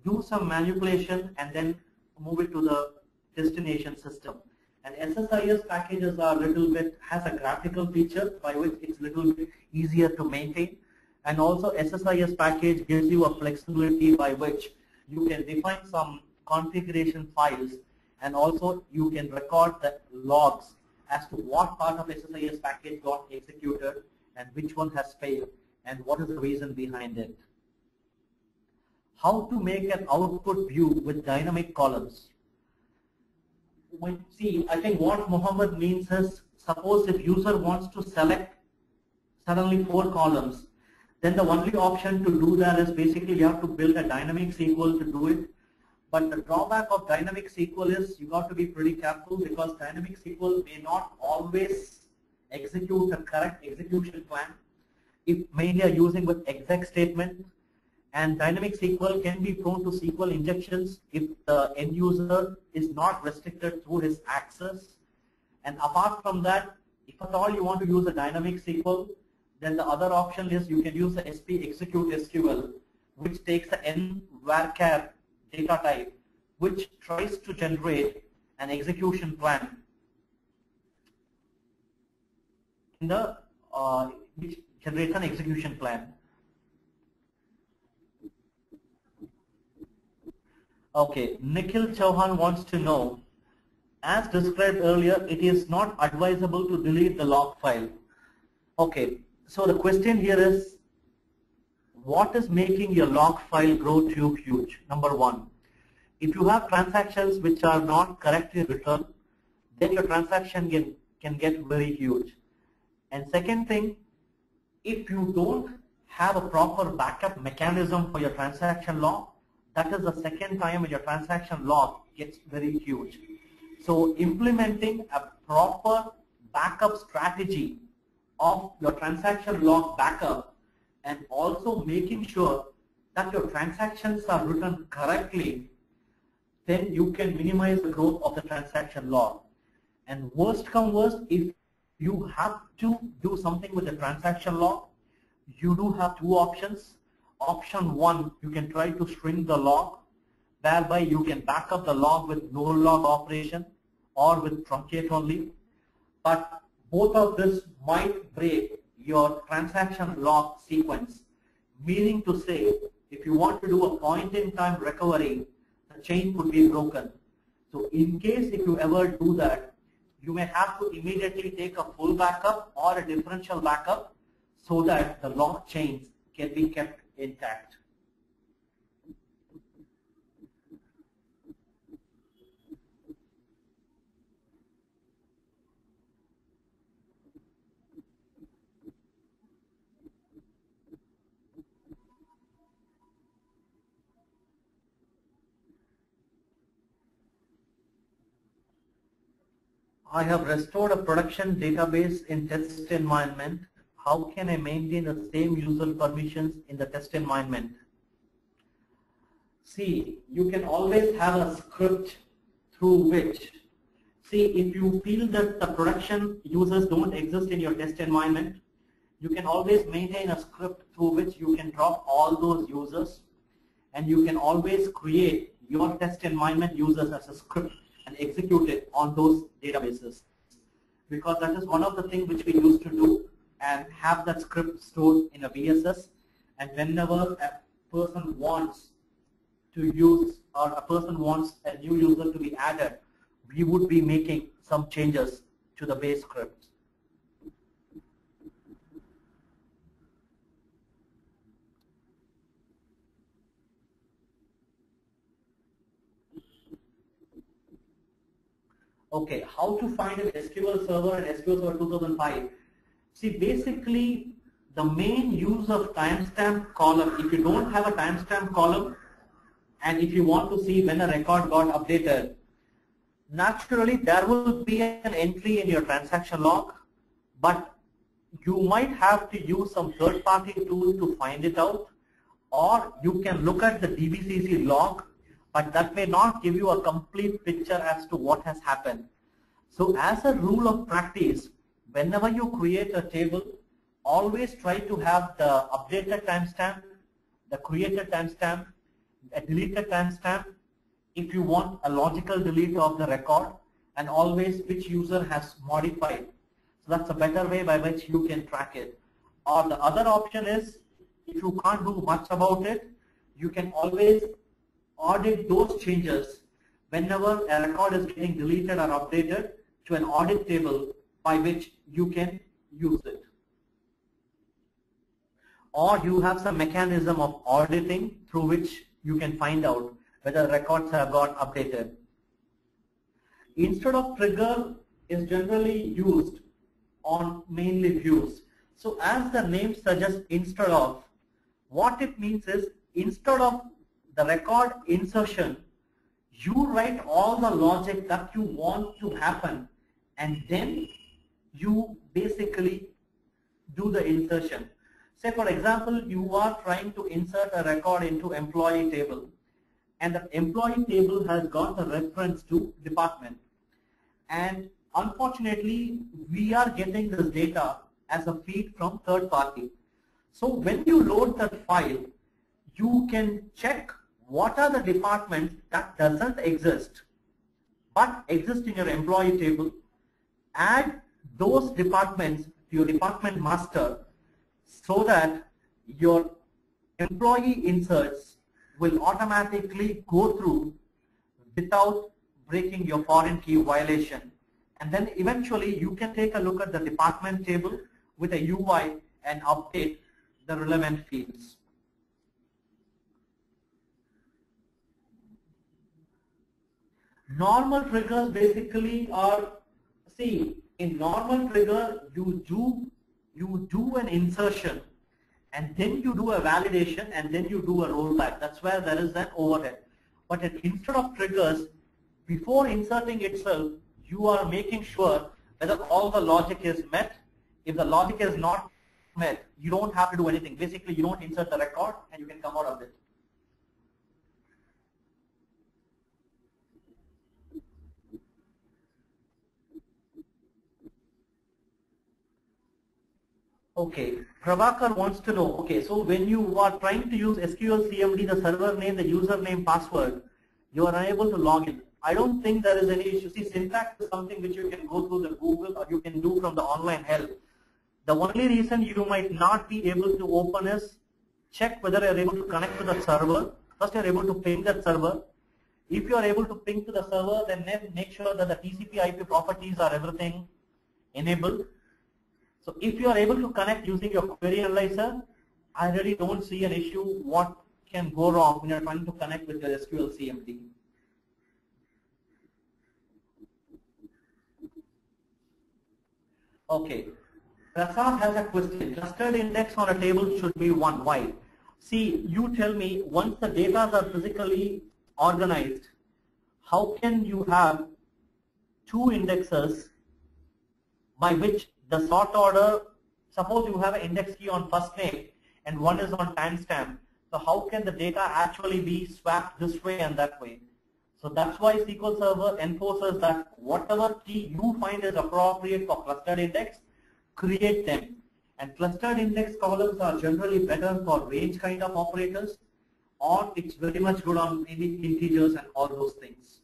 do some manipulation, and then move it to the destination system. And SSIS packages are has a graphical feature by which it's a little bit easier to maintain. And also SSIS package gives you a flexibility by which you can define some configuration files, and also you can record the logs as to what part of SSIS package got executed and which one has failed and what is the reason behind it. How to make an output view with dynamic columns. See, I think what Mohammed means is, suppose if user wants to select suddenly 4 columns, then the only option to do that is basically you have to build a dynamic SQL to do it. But the drawback of dynamic SQL is you got to be pretty careful, because dynamic SQL may not always execute the correct execution plan if mainly are using with exec statement. And dynamic SQL can be prone to SQL injections if the end user is not restricted through his access. And apart from that, if at all you want to use a dynamic SQL, then the other option is you can use the SP execute SQL, which takes the n varchar data type, which tries to generate an execution plan in the which generates an execution plan. Okay, Nikhil Chauhan wants to know, as described earlier, it is not advisable to delete the log file. Okay, so the question here is, what is making your log file grow too huge? Number one, if you have transactions which are not correctly returned, then your transaction can get very huge. And second thing, if you don't have a proper backup mechanism for your transaction log, that is the second time when your transaction log gets very huge. So implementing a proper backup strategy of your transaction log backup, and also making sure that your transactions are written correctly, then you can minimize the growth of the transaction log. And worst come worst, if you have to do something with the transaction log, you do have 2 options. Option 1, you can try to shrink the log, whereby you can back up the log with no log operation or with truncate only. But both of this might break your transaction log sequence, meaning to say, if you want to do a point-in-time recovery, the chain could be broken. So in case if you ever do that, you may have to immediately take a full backup or a differential backup so that the log chains can be kept intact. I have restored a production database in test environment. How can I maintain the same user permissions in the test environment? See, you can always have a script through which, see, if you feel that the production users don't exist in your test environment, you can always maintain a script through which you can drop all those users, and you can always create your test environment users as a script and execute it on those databases. Because that is one of the things which we used to do, and have that script stored in a VSS, and whenever a person wants to use, or a person wants a new user to be added, we would be making some changes to the base script. Okay, how to find an SQL Server and SQL Server 2005? See, basically, the main use of timestamp column, if you don't have a timestamp column, and if you want to see when a record got updated, naturally there will be an entry in your transaction log, but you might have to use some third-party tool to find it out, or you can look at the DBCC log, but that may not give you a complete picture as to what has happened. So as a rule of practice, whenever you create a table, always try to have the updated timestamp, the created timestamp, a deleted timestamp, if you want a logical delete of the record, and always which user has modified. So that's a better way by which you can track it. Or the other option is, if you can't do much about it, you can always audit those changes whenever a record is getting deleted or updated to an audit table by which you can use it. Or you have some mechanism of auditing through which you can find out whether records have got updated. Instead of trigger is generally used on mainly views. So as the name suggests, instead of, what it means is, instead of the record insertion, you write all the logic that you want to happen, and then you basically do the insertion. Say for example, you are trying to insert a record into employee table, and the employee table has got a reference to department. And unfortunately, we are getting this data as a feed from third party. So when you load that file, you can check what are the departments that doesn't exist but exist in your employee table. Add those departments to your department master so that your employee inserts will automatically go through without breaking your foreign key violation. And then eventually you can take a look at the department table with a UI and update the relevant fields. Normal triggers basically are, see, in normal trigger you do an insertion, and then you do a validation, and then you do a rollback. That's where there is an overhead. But instead of triggers, before inserting itself, you are making sure whether all the logic is met. If the logic is not met, you don't have to do anything. Basically, you don't insert the record and you can come out of it. Okay, Prabhakar wants to know, okay, so when you are trying to use SQL CMD, the server name, the username, password, you are unable to log in. I don't think there is any issue. See, syntax is something which you can go through the Google or you can do from the online help. The only reason you might not be able to open is check whether you are able to connect to the server. First, you are able to ping that server. If you are able to ping to the server, then make sure that the TCP/IP properties are everything enabled. So if you are able to connect using your query analyzer, I really don't see an issue what can go wrong when you are trying to connect with your SQL CMD. Okay, Prasad has a question. Clustered index on a table should be 1. Why? See, you tell me, once the data are physically organized, how can you have 2 indexes by which the sort order, suppose you have an index key on first name and one is on timestamp. So how can the data actually be swapped this way and that way? So that's why SQL Server enforces that whatever key you find is appropriate for clustered index, create them. And clustered index columns are generally better for range kind of operators, or it's very much good on any integers and all those things.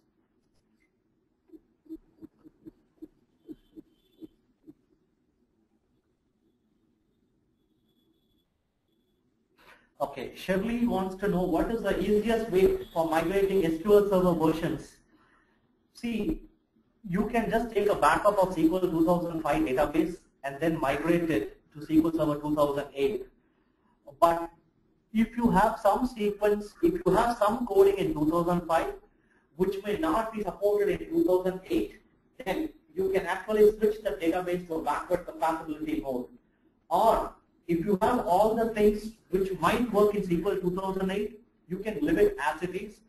Okay, Shirley wants to know what is the easiest way for migrating SQL Server versions. See, you can just take a backup of SQL 2005 database and then migrate it to SQL Server 2008. But if you have some sequence, if you have some coding in 2005, which may not be supported in 2008, then you can actually switch the database to a backward compatibility mode. Or if you have all the things which might work in SQL 2008, you can leave it as it is.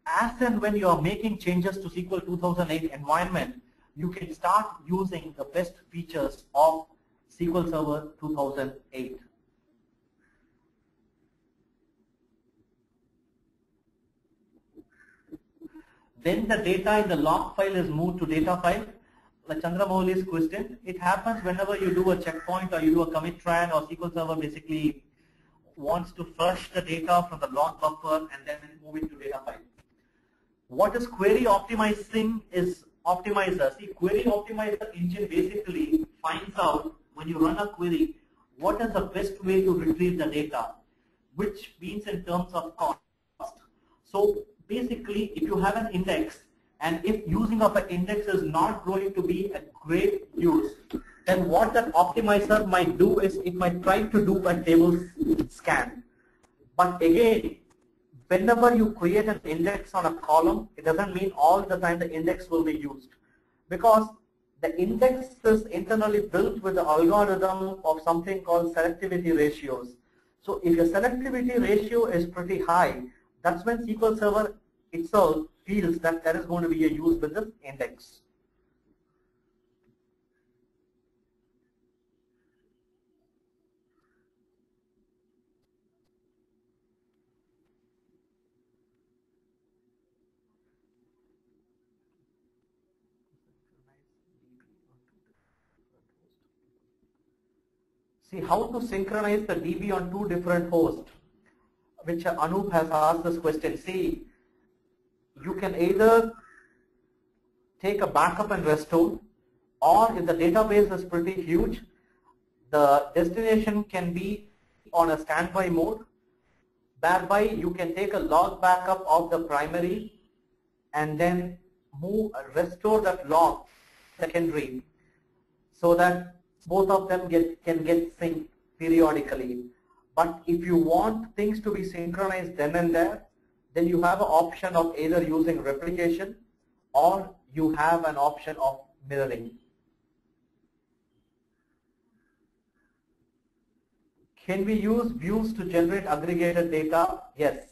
As and when you are making changes to SQL 2008 environment, you can start using the best features of SQL Server 2008. Then the data in the log file is moved to data file. Like Chandramauli's question, it happens whenever you do a checkpoint or you do a commit tran, or SQL Server basically wants to flush the data from the log buffer and then move it to data file. What is query optimizing is optimizer. See, query optimizer engine basically finds out when you run a query what is the best way to retrieve the data, which means in terms of cost. So basically, if you have an index and if using of an index is not going to be a great use, then what that optimizer might do is it might try to do a table scan. But again, whenever you create an index on a column, it doesn't mean all the time the index will be used, because the index is internally built with the algorithm of something called selectivity ratios. So if your selectivity ratio is pretty high, that's when SQL Server itself feels that there is going to be a use with this index. See, how to synchronize the DB on two different hosts, which Anup has asked this question. See, you can either take a backup and restore, or if the database is pretty huge, the destination can be on a standby mode, whereby you can take a log backup of the primary and then restore that log secondary, so that both of them can get synced periodically. But if you want things to be synchronized then and there, then you have an option of either using replication or you have an option of mirroring. Can we use views to generate aggregated data? Yes.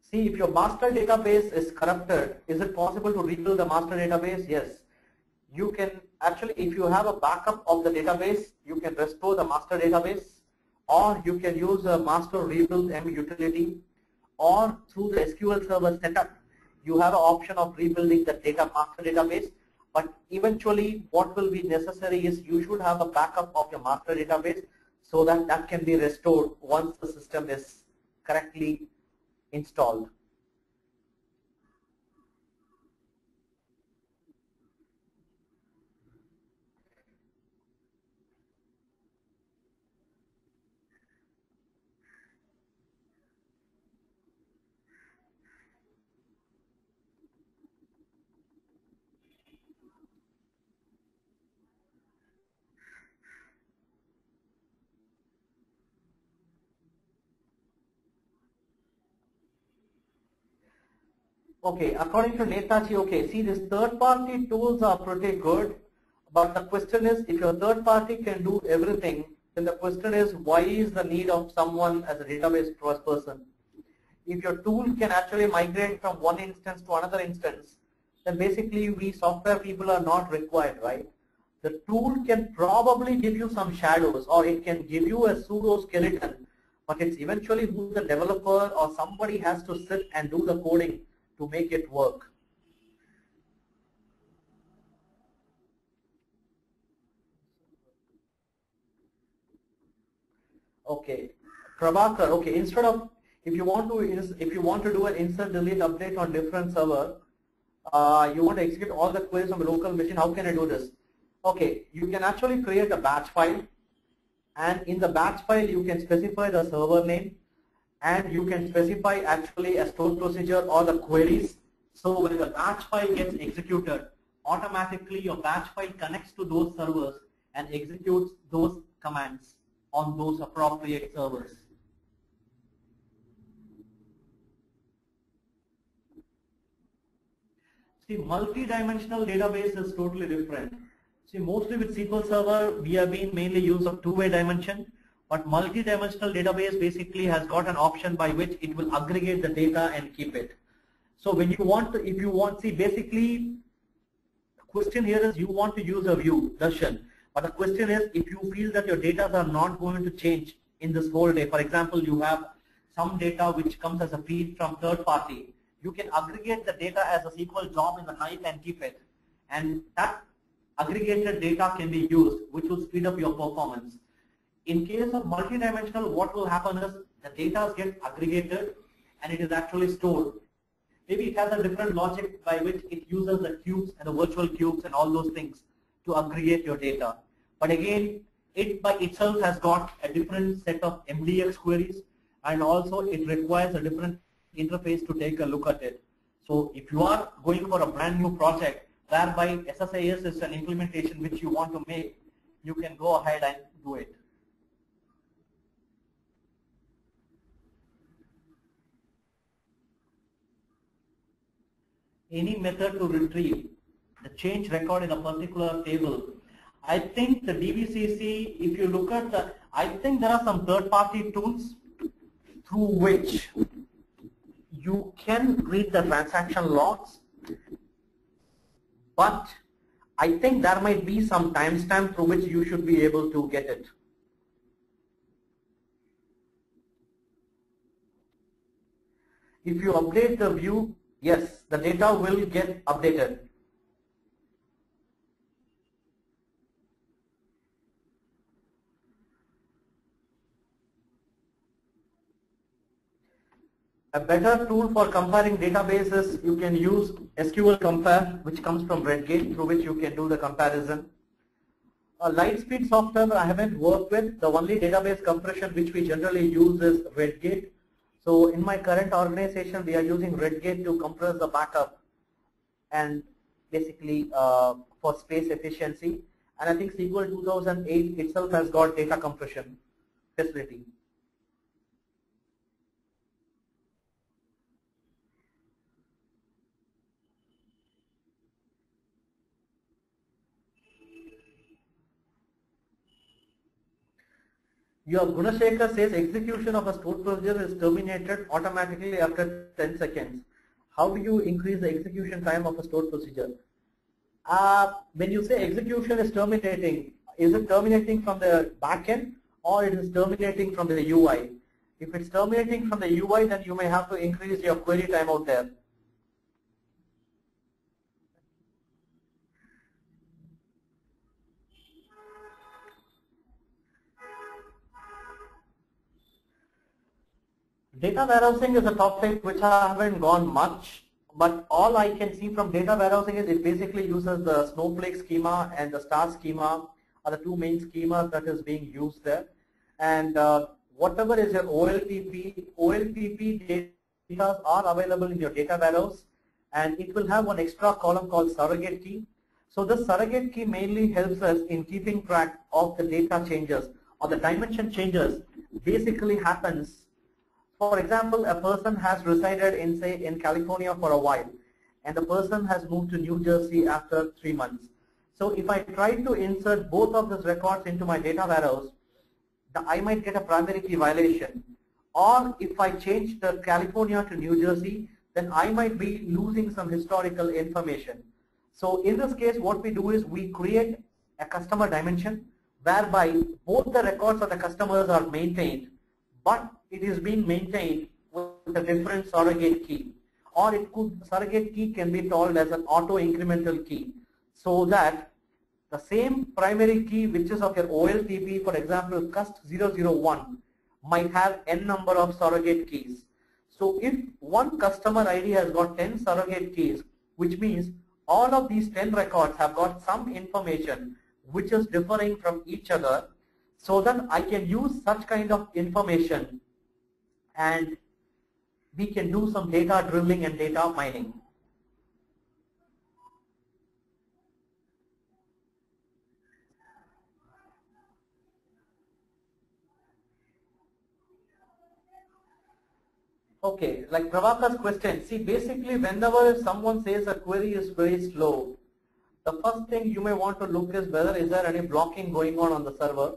See, if your master database is corrupted, is it possible to rebuild the master database? Yes. You can actually, if you have a backup of the database, you can restore the master database, or you can use a master rebuild M utility, or through the SQL Server setup, you have an option of rebuilding the data master database. But eventually, what will be necessary is you should have a backup of your master database so that that can be restored once the system is correctly installed. Okay, according to Netaji, okay, see, these third-party tools are pretty good, but the question is, if your third party can do everything, then the question is, why is the need of someone as a database person? If your tool can actually migrate from one instance to another instance, then basically we software people are not required, right? The tool can probably give you some shadows, or it can give you a pseudo skeleton, but it's eventually who the developer or somebody has to sit and do the coding to make it work. Okay, Prabhakar. Okay, instead of if you want to do an insert delete update on different server, you want to execute all the queries on the local machine. How can I do this? Okay, you can actually create a batch file, and in the batch file you can specify the server name, and you can specify actually a stored procedure or the queries. So when the batch file gets executed, automatically your batch file connects to those servers and executes those commands on those appropriate servers. See, multi-dimensional database is totally different. See, mostly with SQL Server, we have been mainly use of two-way dimension, but multi-dimensional database basically has got an option by which it will aggregate the data and keep it. So when you want to, if you want, see, basically question here is you want to use a view, Darshan. But the question is if you feel that your data are not going to change in this whole day. For example, you have some data which comes as a feed from third party. You can aggregate the data as a SQL job in the night and keep it. And that aggregated data can be used, which will speed up your performance. In case of multidimensional, what will happen is the data gets aggregated and it is actually stored. Maybe it has a different logic by which it uses the cubes and the virtual cubes and all those things to aggregate your data. But again, it by itself has got a different set of MDX queries, and also it requires a different interface to take a look at it. So if you are going for a brand new project whereby SSIS is an implementation which you want to make, you can go ahead and do it. Any method to retrieve the change record in a particular table. I think the DBCC, if you look at the, I think there are some third-party tools through which you can read the transaction logs, but I think there might be some timestamp through which you should be able to get it. If you update the view, yes, the data will get updated. A better tool for comparing databases, you can use SQL Compare, which comes from Redgate, through which you can do the comparison. Lightspeed software I haven't worked with. The only database compression which we generally use is Redgate. So in my current organization, we are using Redgate to compress the backup and basically for space efficiency. And I think SQL 2008 itself has got data compression facility. Your Gunashekar says execution of a stored procedure is terminated automatically after 10 seconds. How do you increase the execution time of a stored procedure? When you say execution is it terminating from the backend or it is terminating from the UI? If it's terminating from the UI, then you may have to increase your query time out there. Data warehousing is a topic which I haven't gone much, but all I can see from data warehousing is it basically uses the Snowflake schema and the star schema are the two main schemas that is being used there. And whatever is your OLTP data are available in your data warehouse, and it will have one extra column called surrogate key. So this surrogate key mainly helps us in keeping track of the data changes or the dimension changes basically happens. For example, a person has resided in, say, in California for a while, and the person has moved to New Jersey after 3 months. So if I try to insert both of these records into my data warehouse, I might get a primary key violation. Or if I change the California to New Jersey, then I might be losing some historical information. So in this case, what we do is we create a customer dimension whereby both the records of the customers are maintained, but it is being maintained with a different surrogate key. Or surrogate key can be told as an auto incremental key, so that the same primary key which is of your OLTP, for example, cust001, might have n number of surrogate keys. So if one customer ID has got 10 surrogate keys, which means all of these 10 records have got some information which is differing from each other, so that I can use such kind of information and we can do some data drilling and data mining. Okay, like Prabhakar's question, see basically whenever someone says a query is very slow, the first thing you may want to look is whether is there any blocking going on the server.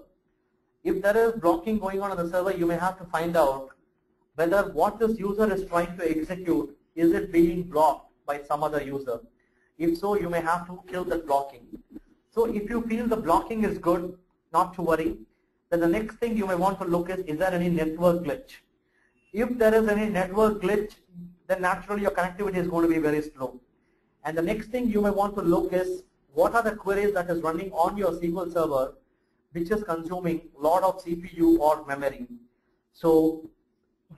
If there is blocking going on the server, you may have to find out whether what this user is trying to execute, is it being blocked by some other user. If so, you may have to kill that blocking. So if you feel the blocking is good, not to worry. Then the next thing you may want to look is there any network glitch? If there is any network glitch, then naturally your connectivity is going to be very slow. And the next thing you may want to look is what are the queries that is running on your SQL server which is consuming a lot of CPU or memory. So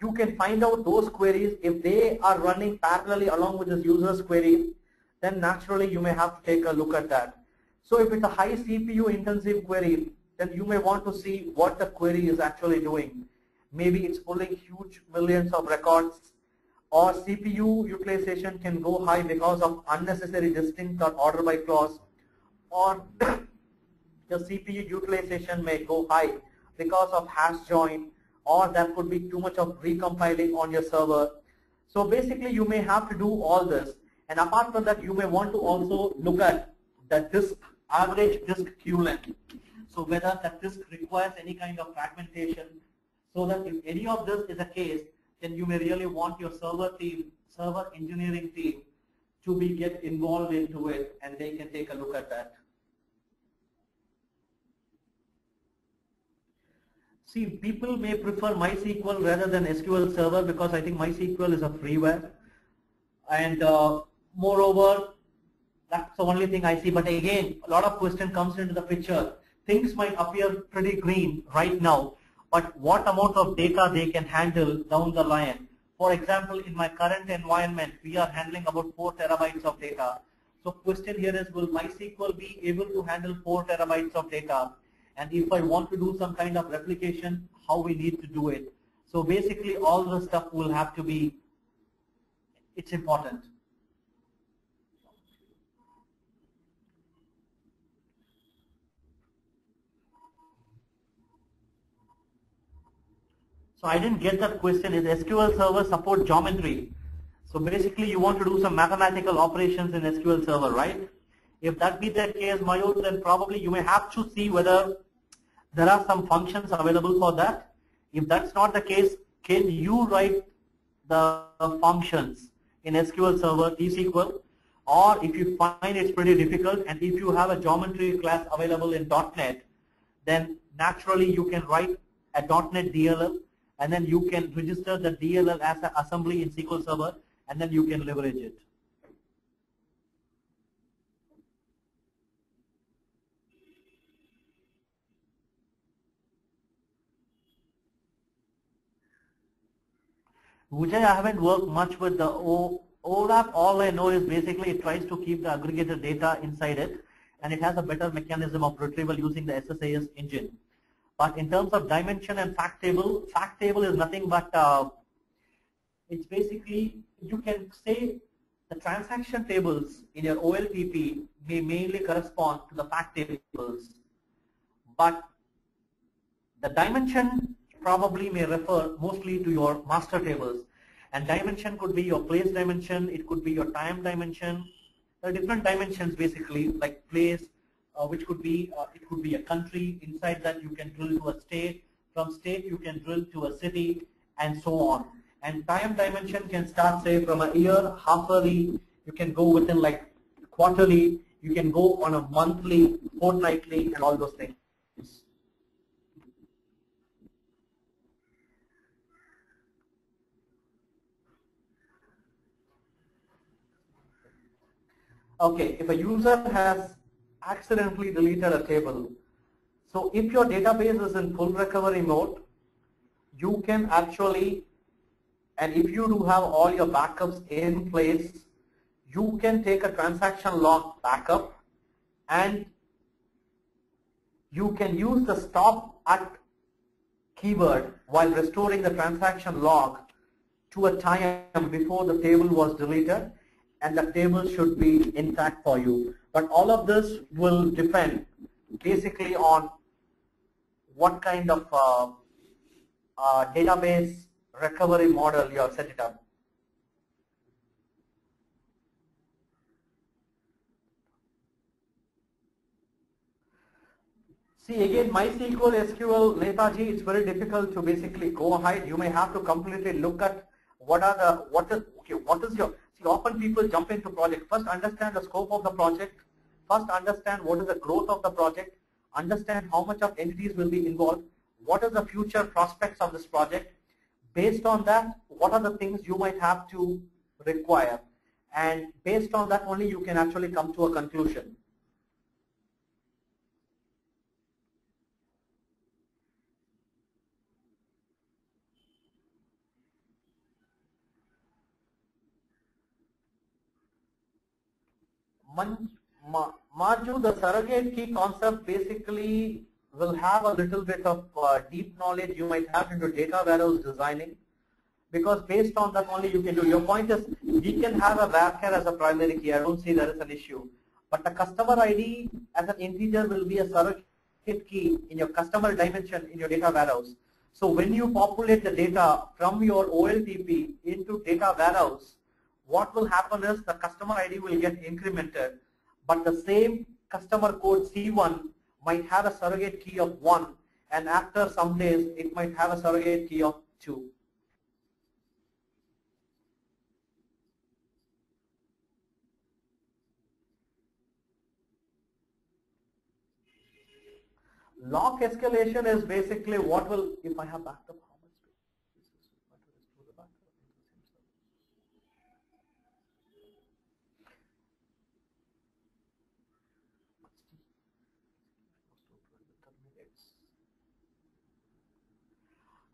you can find out those queries. If they are running parallelly along with this user's query, then naturally you may have to take a look at that. So if it's a high CPU intensive query, then you may want to see what the query is actually doing. Maybe it's pulling huge millions of records, or CPU utilization can go high because of unnecessary distinct or order by clause, or the CPU utilization may go high because of hash join, or there could be too much of recompiling on your server. So basically you may have to do all this. And apart from that, you may want to also look at the disk, average disk queue length. So whether that disk requires any kind of fragmentation, so that if any of this is a case, then you may really want your server team, server engineering team to get involved into it, and they can take a look at that. See, people may prefer MySQL rather than SQL Server because I think MySQL is a freeware, and moreover, that's the only thing I see. But again, a lot of question comes into the picture. Things might appear pretty green right now, but what amount of data they can handle down the line? For example, in my current environment, we are handling about 4 terabytes of data. So question here is, will MySQL be able to handle 4 terabytes of data? And if I want to do some kind of replication, how we need to do it? So basically all the stuff will have to be, it's important. So I didn't get that question. Is SQL Server support geometry? So basically you want to do some mathematical operations in SQL Server, right? If that be the case, Mayur, then probably you may have to see whether there are some functions available for that. If that's not the case, can you write the functions in SQL Server T-SQL? Or if you find it's pretty difficult, and if you have a geometry class available in .NET, then naturally you can write a .NET DLL, and then you can register the DLL as an assembly in SQL Server, and then you can leverage it. Vijay, I haven't worked much with the OLAP. All I know is basically it tries to keep the aggregated data inside it, and it has a better mechanism of retrieval using the SSAS engine. But in terms of dimension and fact table is nothing but it's basically, you can say the transaction tables in your OLTP may mainly correspond to the fact tables, but the dimension probably may refer mostly to your master tables. And dimension could be your place dimension, it could be your time dimension. There are different dimensions basically, like place, which could be, it could be a country. Inside that you can drill to a state. From state you can drill to a city, and so on. And time dimension can start, say, from a year, half-yearly. You can go within like quarterly. You can go on a monthly, fortnightly, and all those things. Okay, if a user has accidentally deleted a table, so if your database is in full recovery mode, you can actually, and if you do have all your backups in place, you can take a transaction log backup, and you can use the stop at keyword while restoring the transaction log to a time before the table was deleted, and the table should be intact for you. But all of this will depend basically on what kind of database recovery model you have set it up. See, again, MySQL, SQL, Netaji, it's very difficult to basically go ahead. You may have to completely look at what is your, See, often people jump into project. First, understand the scope of the project. First, understand what is the growth of the project. Understand how much of entities will be involved. What are the future prospects of this project? Based on that, what are the things you might have to require? And based on that only you can actually come to a conclusion. Marju, the surrogate key concept basically will have a little bit of deep knowledge you might have into data warehouse designing, because based on that only you can do. Your point is we can have a varchar as a primary key. I don't see there is an issue. But the customer ID as an integer will be a surrogate key in your customer dimension in your data warehouse. So when you populate the data from your OLTP into data warehouse, what will happen is the customer ID will get incremented, but the same customer code C1 might have a surrogate key of 1, and after some days it might have a surrogate key of 2. Lock escalation is basically what will, if I have backed up, how much space is going to restore the backup into the same server.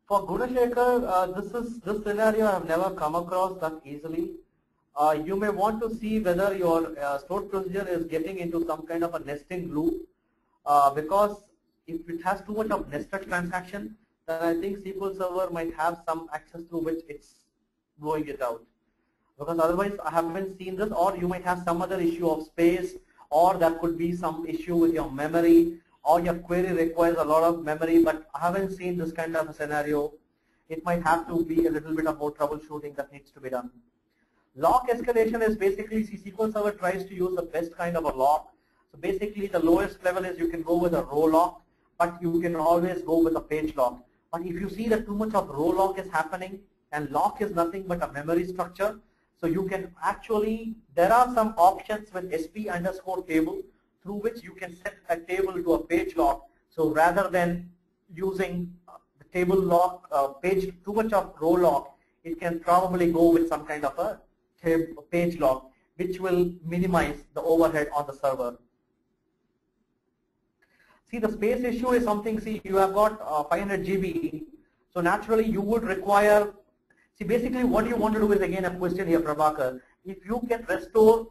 For Gunashekar, this scenario I have never come across that easily. You may want to see whether your stored procedure is getting into some kind of a nesting loop, because if it has too much of nested transaction, then I think SQL Server might have some access through which it's blowing it out. Because otherwise I haven't seen this, or you might have some other issue of space, or there could be some issue with your memory, or your query requires a lot of memory, but I haven't seen this kind of a scenario. It might have to be a little bit of more troubleshooting that needs to be done. Lock escalation is basically, SQL Server tries to use the best kind of a lock. So basically the lowest level is you can go with a row lock, but you can always go with a page lock. But if you see that too much of row lock is happening, and lock is nothing but a memory structure, so you can actually, there are some options with sp_table through which you can set a table to a page lock. So rather than using the table lock, page too much of row lock, it can probably go with some kind of a page lock, which will minimize the overhead on the server. See, the space issue is something, see, you have got 500 GB, so naturally you would require, see, basically what you want to do is again a question here, Prabhakar. If you can restore,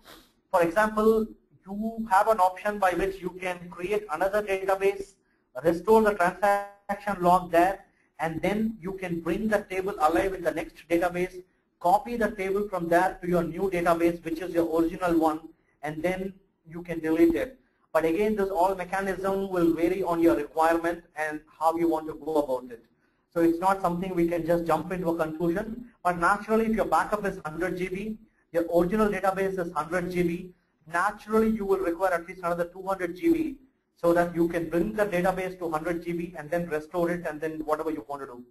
for example, you have an option by which you can create another database, restore the transaction log there, and then you can bring the table alive in the next database, copy the table from there to your new database, which is your original one, and then you can delete it. But again, this all mechanism will vary on your requirement and how you want to go about it. So it's not something we can just jump into a conclusion. But naturally, if your backup is 100 GB, your original database is 100 GB, naturally you will require at least another 200 GB so that you can bring the database to 100 GB and then restore it and then whatever you want to do.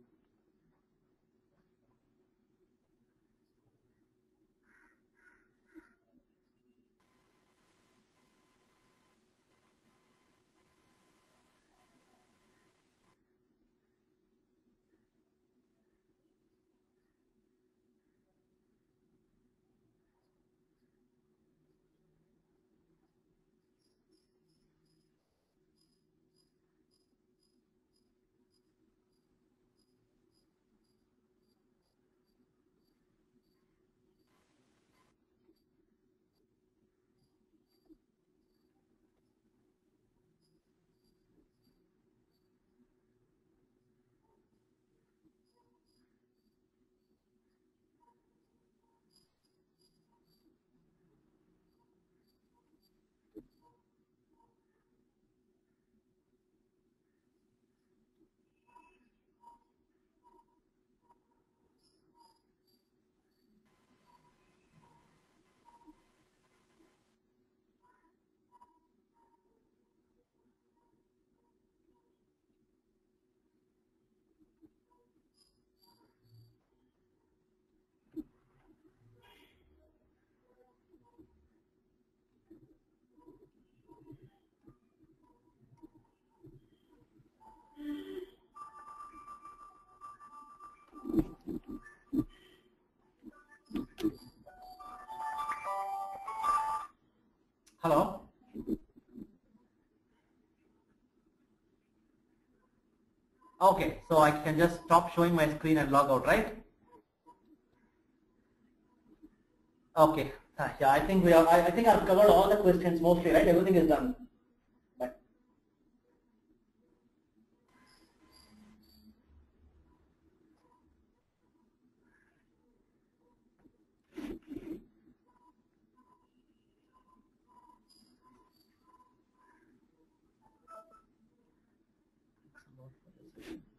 Okay, so I can just stop showing my screen and log out, right? Okay. Yeah, I think we have. I think I've covered all the questions mostly, right? Everything is done. But thanks a lot for this session.